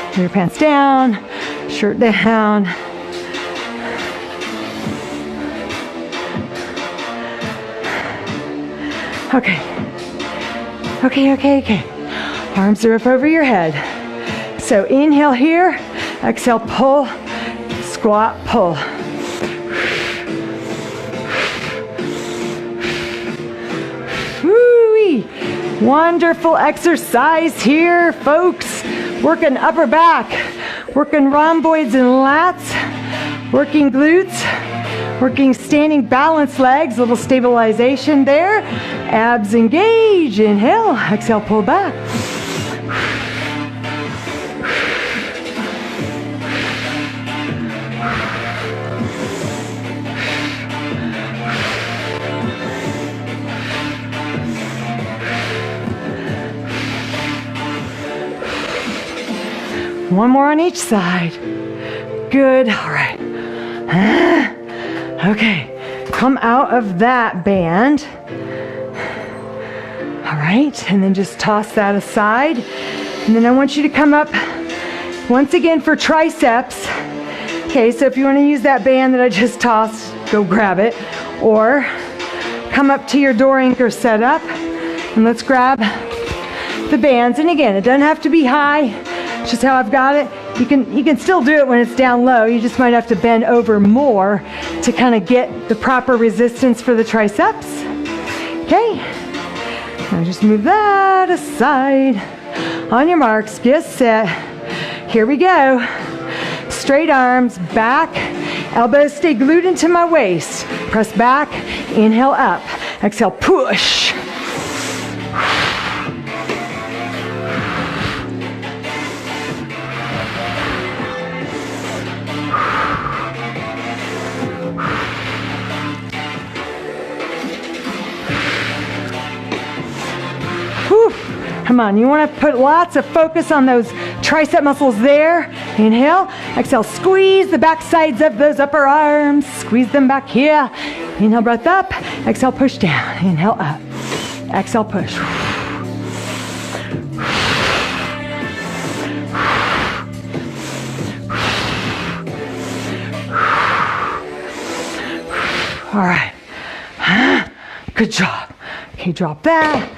put your pants down, shirt down. Okay. Arms are up over your head. So inhale here, exhale, pull, squat, pull. Woo-wee. Wonderful exercise here, folks. Working upper back, working rhomboids and lats, working glutes, working standing balance legs, little stabilization there. Abs engage, inhale, exhale, pull back. One more on each side. Good, all right. Okay, come out of that band. All right, and then just toss that aside. And then I want you to come up once again for triceps. Okay, so if you want to use that band that I just tossed, go grab it. Or come up to your door anchor setup and let's grab the bands. And again, it doesn't have to be high. It's just how I've got it. You can still do it when it's down low. You just might have to bend over more to kind of get the proper resistance for the triceps. Okay. Now just move that aside. On your marks, get set. Here we go. Straight arms, back. Elbows stay glued into my waist. Press back, inhale up. Exhale, push. Come on, you want to put lots of focus on those tricep muscles there. Inhale, exhale, squeeze the back sides of those upper arms. Squeeze them back here. Inhale, breath up. Exhale, push down. Inhale, up. Exhale, push. All right. Good job. Okay, drop that.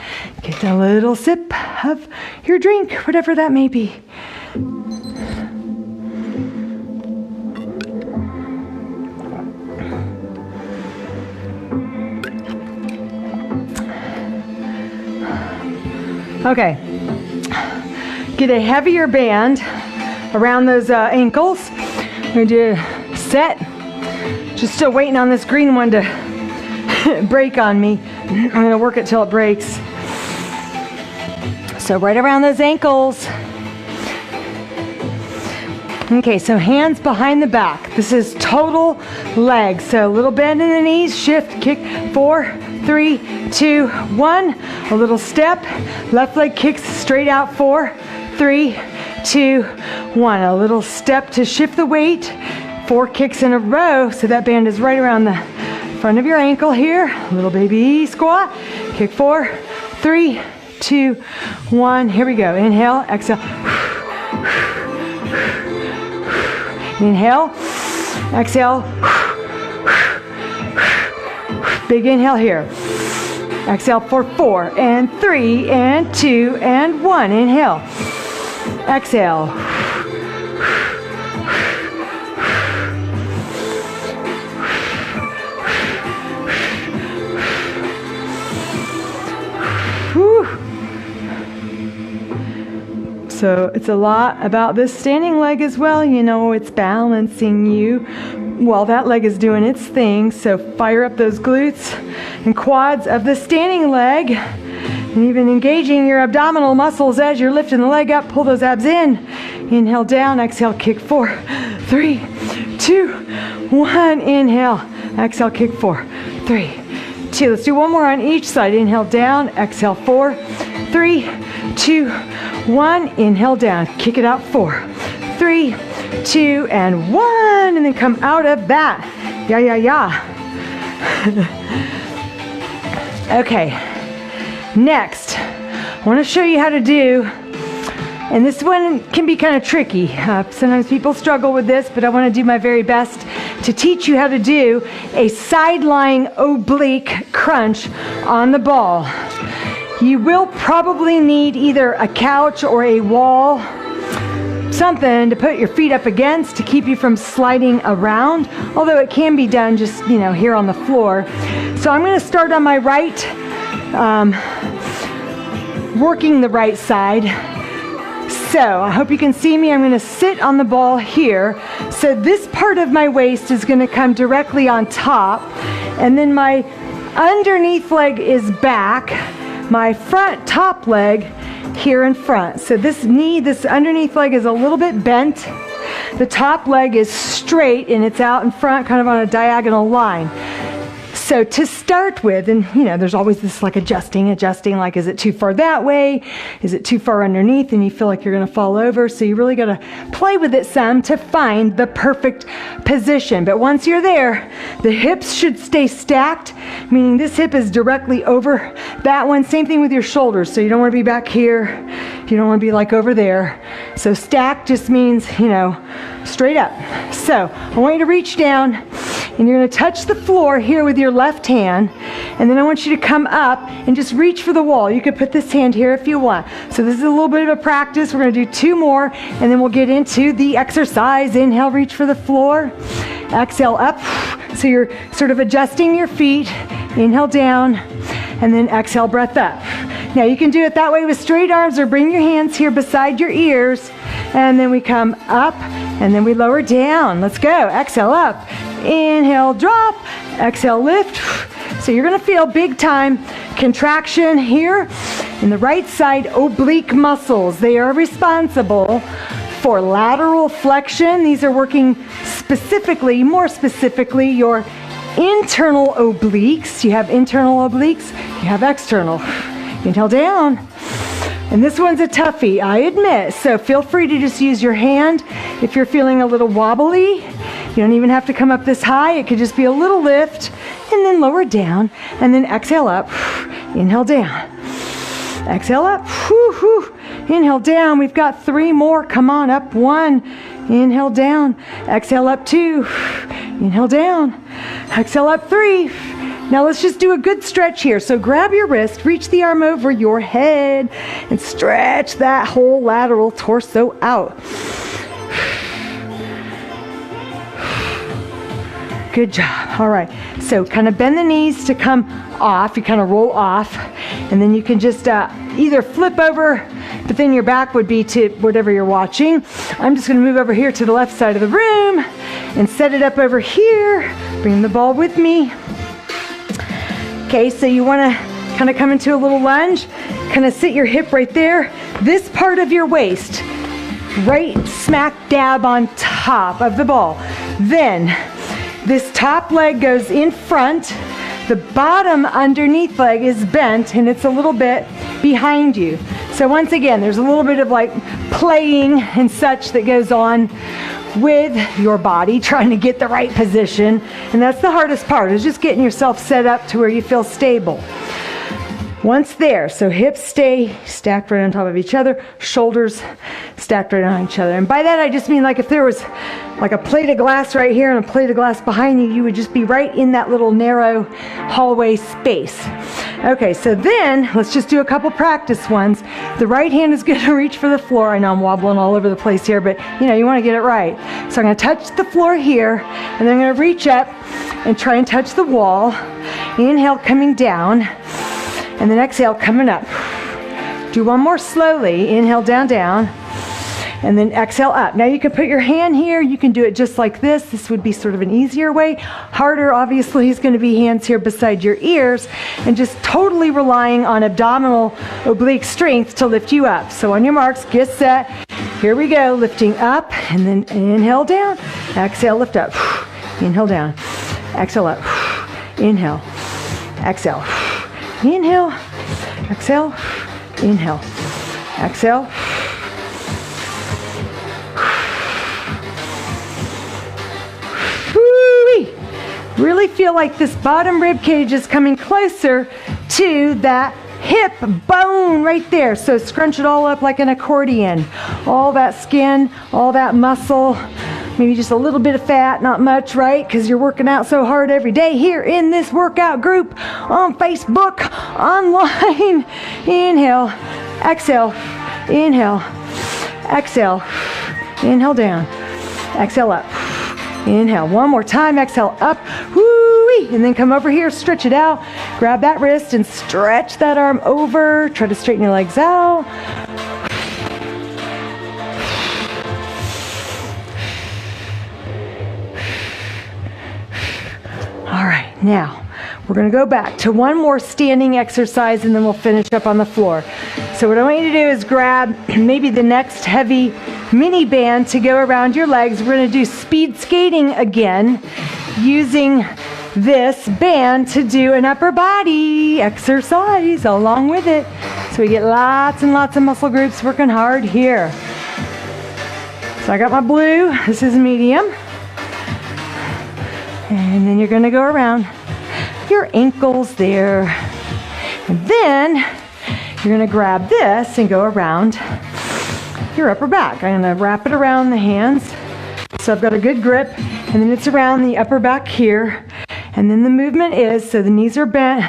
Get a little sip of your drink, whatever that may be. Okay. Get a heavier band around those ankles. We're going to do a set. Just still waiting on this green one to break on me. I'm going to work it till it breaks. So right around those ankles. Okay, so hands behind the back. This is total legs. So a little bend in the knees, shift, kick, 4, 3, 2, 1. A little step. Left leg kicks straight out, 4, 3, 2, 1. A little step to shift the weight. 4 kicks in a row, so that band is right around the front of your ankle here. Little baby squat. Kick 4, 3, 2, 1. Here we go. Inhale, exhale. Inhale, exhale. Big inhale here. Exhale for 4 and 3 and 2 and 1. Inhale. Exhale. Whew. So it's a lot about this standing leg as well. You know, it's balancing you while that leg is doing its thing. So fire up those glutes and quads of the standing leg, and even engaging your abdominal muscles as you're lifting the leg up. Pull those abs in. Inhale down, exhale, kick 4, 3, 2, 1. Inhale, exhale, kick 4, 3, 2. Let's do one more on each side. Inhale down, exhale 4, 3, 2, 1. Inhale down, kick it out 4, 3, 2, and 1. And then come out of that. Yeah. Okay, next, I want to show you how to do, and this one can be kind of tricky. Sometimes people struggle with this, but I want to do my very best to teach you how to do a side-lying oblique crunch on the ball. You will probably need either a couch or a wall, something to put your feet up against to keep you from sliding around, although it can be done just, here on the floor. So I'm going to start on my right, working the right side. So I hope you can see me. I'm going to sit on the ball here. So this part of my waist is going to come directly on top, and then my underneath leg is back, my front top leg here in front. So this underneath leg is a little bit bent. The top leg is straight and it's out in front, kind of on a diagonal line. So to start with, and there's always this like adjusting, like, is it too far that way? Is it too far underneath? And you feel like you're going to fall over. So you really got to play with it some to find the perfect position. But once you're there, the hips should stay stacked, meaning this hip is directly over that one. Same thing with your shoulders. So you don't want to be back here. You don't want to be like over there. So stacked just means, straight up. So I want you to reach down, and you're going to touch the floor here with your left hand, and then I want you to come up and just reach for the wall. You could put this hand here if you want. So this is a little bit of a practice. We're going to do 2 more, and then we'll get into the exercise. Inhale, reach for the floor. Exhale, up. So you're sort of adjusting your feet. Inhale down, and then exhale, breath up. Now you can do it that way with straight arms, or bring your hands here beside your ears, and then we come up, and then we lower down. Let's go. Exhale, up. Inhale, drop. Exhale, lift. So you're going to feel big time contraction here in the right side oblique muscles. They are responsible for lateral flexion. These are working more specifically, your internal obliques. You have internal obliques, you have external. Inhale down. And this one's a toughie, I admit. So feel free to just use your hand if you're feeling a little wobbly. You don't even have to come up this high. It could just be a little lift, and then lower down, and then exhale up. Inhale down. Exhale up. Inhale down. We've got 3 more. Come on, up 1. Inhale down. Exhale up 2. Inhale down. Exhale up 3. Now let's just do a good stretch here. So grab your wrist, reach the arm over your head, and stretch that whole lateral torso out. Good job. All right. So kind of bend the knees to come off. You kind of roll off, and then you can just either flip over, but then your back would be to whatever you're watching. I'm just going to move over here to the left side of the room and set it up over here. Bring the ball with me. Okay, so you want to kind of come into a little lunge, kind of sit your hip right there. This part of your waist, right smack dab on top of the ball. Then this top leg goes in front. The bottom underneath leg is bent, and it's a little bit behind you. So once again, there's a little bit of like playing and such that goes on with your body, trying to get the right position. And that's the hardest part, is just getting yourself set up to where you feel stable. Once there, so hips stay stacked right on top of each other, shoulders stacked right on each other. And by that I just mean, like, if there was like a plate of glass right here and a plate of glass behind you, you would just be right in that little narrow hallway space. Okay, so then let's just do a couple practice ones. The right hand is going to reach for the floor. I know I'm wobbling all over the place here, but you want to get it right. So I'm going to touch the floor here, and then I'm going to reach up and try and touch the wall. Inhale, coming down. And then exhale, coming up. Do one more slowly. Inhale, down, down. And then exhale, up. Now you can put your hand here. You can do it just like this. This would be sort of an easier way. Harder, obviously, is going to be hands here beside your ears, and just totally relying on abdominal oblique strength to lift you up. So on your marks, get set. Here we go. Lifting up, and then inhale, down. Exhale, lift up. Inhale, down. Exhale, up. Inhale. Exhale. Inhale, exhale, inhale, exhale. Woo-wee. Really feel like this bottom rib cage is coming closer to that hip bone right there. So scrunch it all up like an accordion. All that skin, all that muscle. Maybe just a little bit of fat, not much, right? Because you're working out so hard every day here in this workout group, on Facebook, online. Inhale, exhale, inhale, exhale, inhale down, exhale up, inhale. One more time, exhale up, woo-wee, and then come over here, stretch it out, grab that wrist and stretch that arm over, try to straighten your legs out. All right, now we're going to go back to one more standing exercise, and then we'll finish up on the floor. So what I want you to do is grab maybe the next heavy mini band to go around your legs. We're going to do speed skating again, using this band to do an upper body exercise along with it. So we get lots and lots of muscle groups working hard here. So I got my blue, this is medium. And then you're going to go around your ankles there. And then you're going to grab this and go around your upper back. I'm going to wrap it around the hands. So I've got a good grip. And then it's around the upper back here. And then the movement is, so the knees are bent.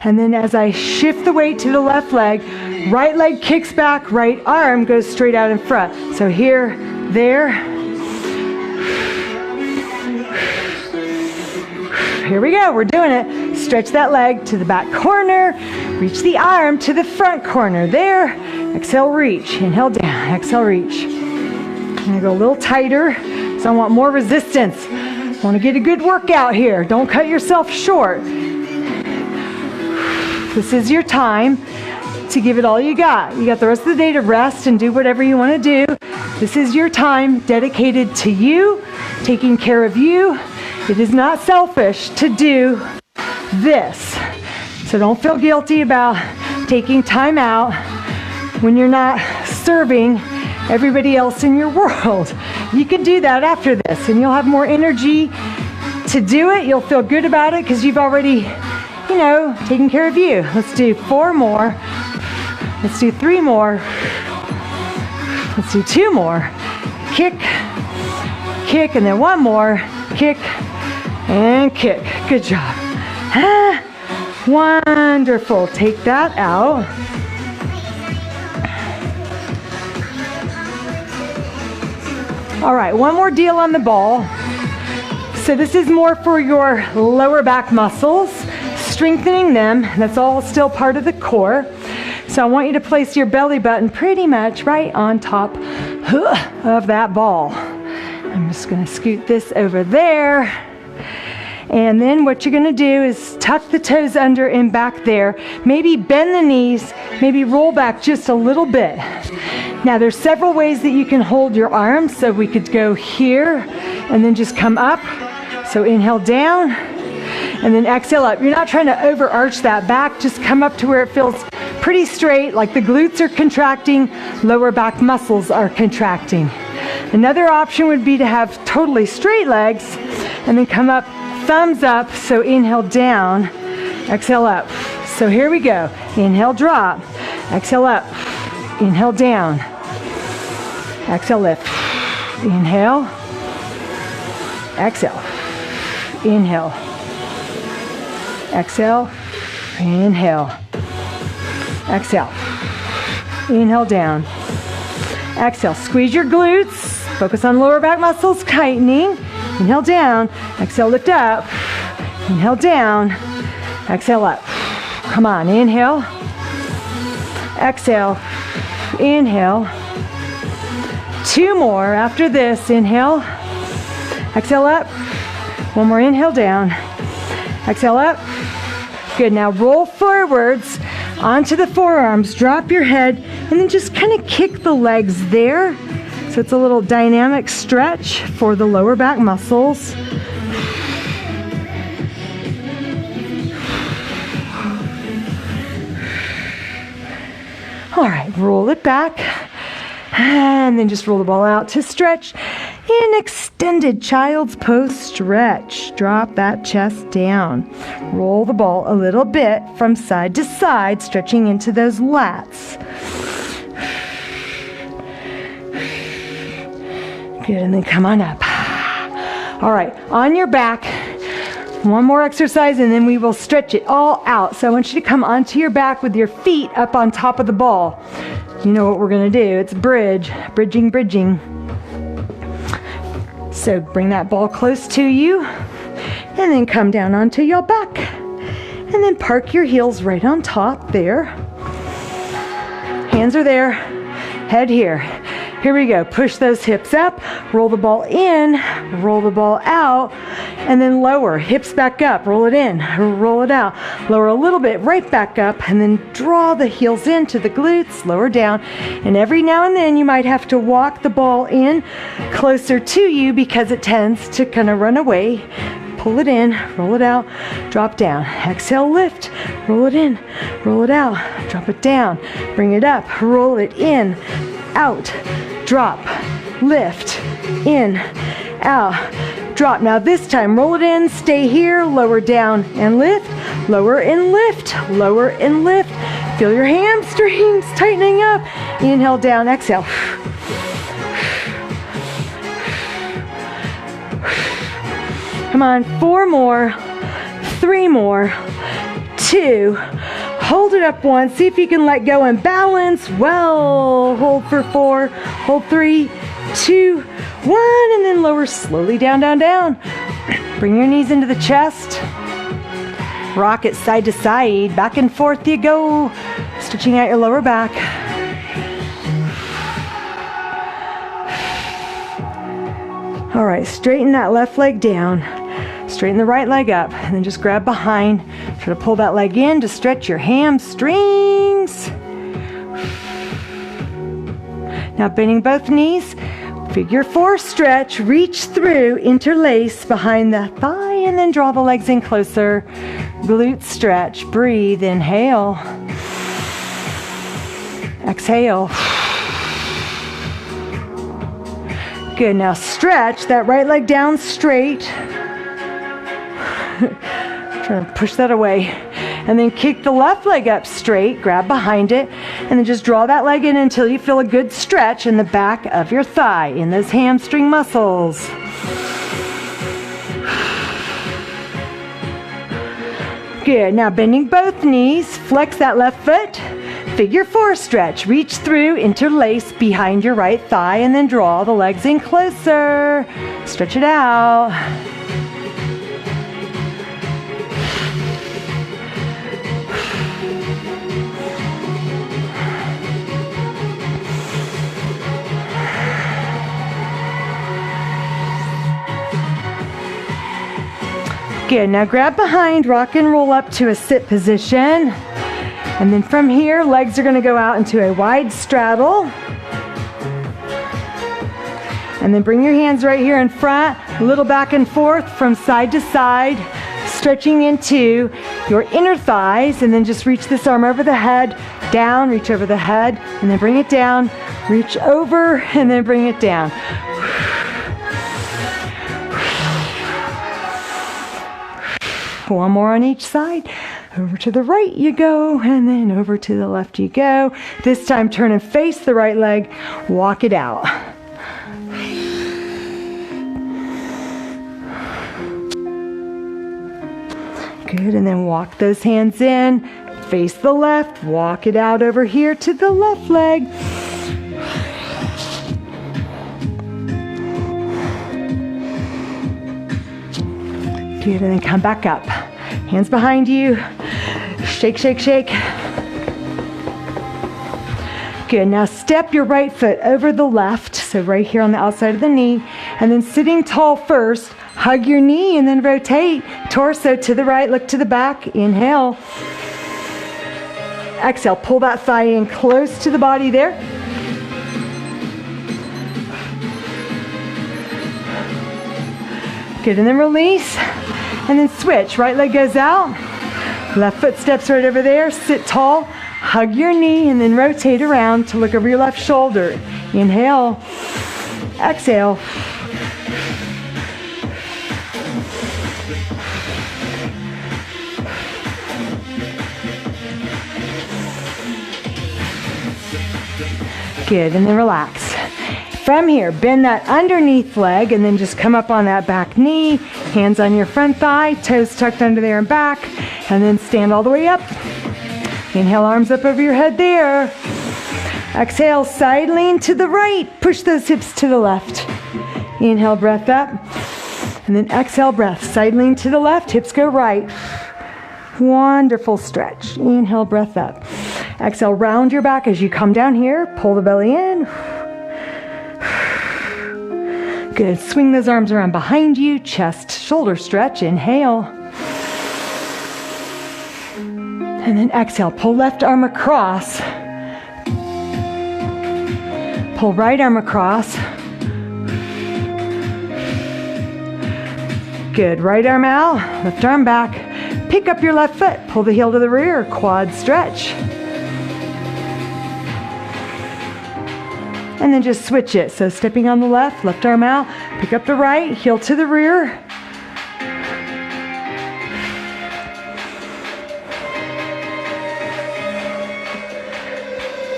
And then as I shift the weight to the left leg, right leg kicks back, right arm goes straight out in front. So here, there. Here we go, we're doing it. Stretch that leg to the back corner, reach the arm to the front corner. There, exhale, reach, inhale down, exhale, reach. I'm gonna go a little tighter, so I want more resistance. I wanna get a good workout here. Don't cut yourself short. This is your time to give it all you got. You got the rest of the day to rest and do whatever you wanna do. This is your time dedicated to you, taking care of you. It is not selfish to do this. So don't feel guilty about taking time out when you're not serving everybody else in your world. You can do that after this, and you'll have more energy to do it. You'll feel good about it because you've already, taken care of you. Let's do 4 more. Let's do 3 more. Let's do 2 more. Kick, kick, and then 1 more. Kick, and kick. Good job. Wonderful. Take that out. All right, one more deal on the ball. So this is more for your lower back muscles, strengthening them. That's all still part of the core. So I want you to place your belly button pretty much right on top of that ball. I'm just going to scoot this over there. And then what you're going to do is tuck the toes under and back there. Maybe bend the knees, maybe roll back just a little bit. Now there's several ways that you can hold your arms. So we could go here and then just come up. So inhale down and then exhale up. You're not trying to overarch that back. Just come up to where it feels pretty straight, like the glutes are contracting, lower back muscles are contracting. Another option would be to have totally straight legs and then come up, thumbs up, so inhale down, exhale up. So here we go. Inhale, drop, exhale up, inhale down, exhale, lift, inhale, exhale, inhale, exhale, inhale, exhale, inhale down, exhale, squeeze your glutes, focus on lower back muscles tightening, inhale down, exhale, lift up, inhale down, exhale up. Come on, inhale, exhale, inhale. 2 more after this, inhale, exhale up, 1 more inhale down, exhale up. Good, now roll forwards onto the forearms, drop your head, and then just kind of kick the legs there. So it's a little dynamic stretch for the lower back muscles. All right, roll it back, and then just roll the ball out to stretch in extended child's pose stretch. Drop that chest down. Roll the ball a little bit from side to side, stretching into those lats. Good, and then come on up. All right, on your back, 1 more exercise, and then we will stretch it all out. So I want you to come onto your back with your feet up on top of the ball. You know what we're gonna do. It's bridge, bridging, bridging. So bring that ball close to you, and then come down onto your back. And then park your heels right on top there. Hands are there, head here. Here we go, push those hips up, roll the ball in, roll the ball out, and then lower, hips back up, roll it in, roll it out, lower a little bit, right back up, and then draw the heels into the glutes, lower down, and every now and then you might have to walk the ball in closer to you because it tends to kind of run away. Pull it in, roll it out, drop down, exhale, lift, roll it in, roll it out, drop it down, bring it up, roll it in, out, drop, lift, in, out, drop. Now this time, roll it in, stay here, lower down and lift, lower and lift, lower and lift. Feel your hamstrings tightening up. Inhale down, exhale. Come on, 4 more, 3 more, 2, hold it up 1, see if you can let go and balance well. Hold for 4, hold 3, 2, 1, and then lower slowly down, down, down. Bring your knees into the chest. Rock it side to side, back and forth you go. Stretching out your lower back. All right, straighten that left leg down. Straighten the right leg up, and then just grab behind. Try to pull that leg in to stretch your hamstrings. Now bending both knees, figure 4 stretch, reach through, interlace behind the thigh, and then draw the legs in closer. Glute stretch, breathe, inhale. Exhale. Good, now stretch that right leg down straight. Trying to push that away. And then kick the left leg up straight, grab behind it, and then just draw that leg in until you feel a good stretch in the back of your thigh, in those hamstring muscles. Good, now bending both knees, flex that left foot, figure 4 stretch, reach through, interlace behind your right thigh, and then draw the legs in closer. Stretch it out. Good, now grab behind, rock and roll up to a sit position. And then from here, legs are gonna go out into a wide straddle. And then bring your hands right here in front, a little back and forth from side to side. stretching into your inner thighs, and then just reach this arm over the head, down, reach over the head, and then bring it down, reach over, and then bring it down. One more on each side. Over to the right you go, and then over to the left you go. This time turn and face the right leg, walk it out. Good, and then walk those hands in, face the left, walk it out over here to the left leg. Good, and then come back up. Hands behind you. Shake, shake, shake. Good, now step your right foot over the left, so right here on the outside of the knee, and then sitting tall first, hug your knee and then rotate. Torso to the right, look to the back. Inhale. Exhale, pull that thigh in close to the body there. Good, and then release. And then switch. Right leg goes out. Left foot steps right over there. Sit tall. Hug your knee and then rotate around to look over your left shoulder. Inhale. Exhale. Good, and then relax. From here, bend that underneath leg and then just come up on that back knee, hands on your front thigh, toes tucked under there and back, and then stand all the way up. Inhale, arms up over your head there. Exhale, side lean to the right, push those hips to the left. Inhale, breath up, and then exhale, breath. Side lean to the left, hips go right. Wonderful stretch. Inhale, breath up. Exhale, round your back as you come down here, pull the belly in. Good. Swing those arms around behind you. Chest, shoulder stretch. Inhale. And then exhale. Pull left arm across. Pull right arm across. Good. Right arm out. Left arm back. Pick up your left foot. Pull the heel to the rear. Quad stretch. And then just switch it. So stepping on the left arm out, pick up the right, heel to the rear.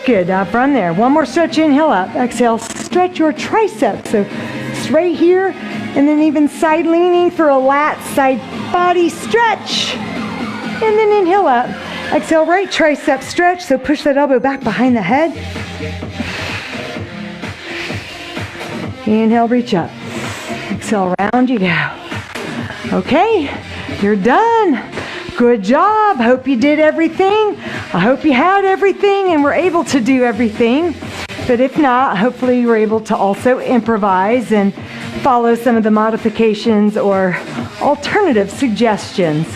Good, now from there, one more stretch, inhale up, exhale, stretch your triceps. So right here, and then even side leaning for a lat side body stretch. And then inhale up, exhale, right tricep stretch. So push that elbow back behind the head. Inhale, reach up. Exhale, round you go. Okay, you're done. Good job. Hope you did everything. I hope you had everything and were able to do everything. But if not, hopefully you were able to also improvise and follow some of the modifications or alternative suggestions.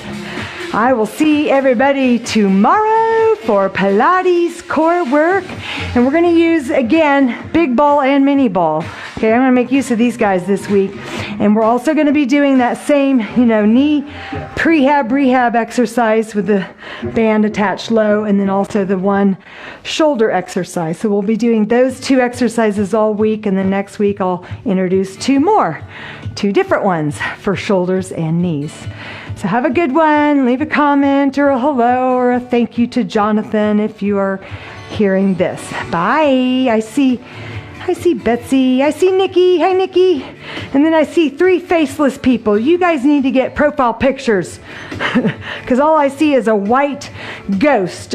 I will see everybody tomorrow for Pilates core work. And we're going to use, again, big ball and mini ball. Okay, I'm going to make use of these guys this week. And we're also going to be doing that same, knee prehab, rehab exercise with the band attached low, and then also the one shoulder exercise. So we'll be doing those two exercises all week, and then next week I'll introduce two different ones for shoulders and knees. So have a good one. Leave a comment or a hello or a thank you to Jonathan if you are hearing this. Bye. I see Betsy. I see Nikki. Hi, Nikki. And then I see 3 faceless people. You guys need to get profile pictures because all I see is a white ghost.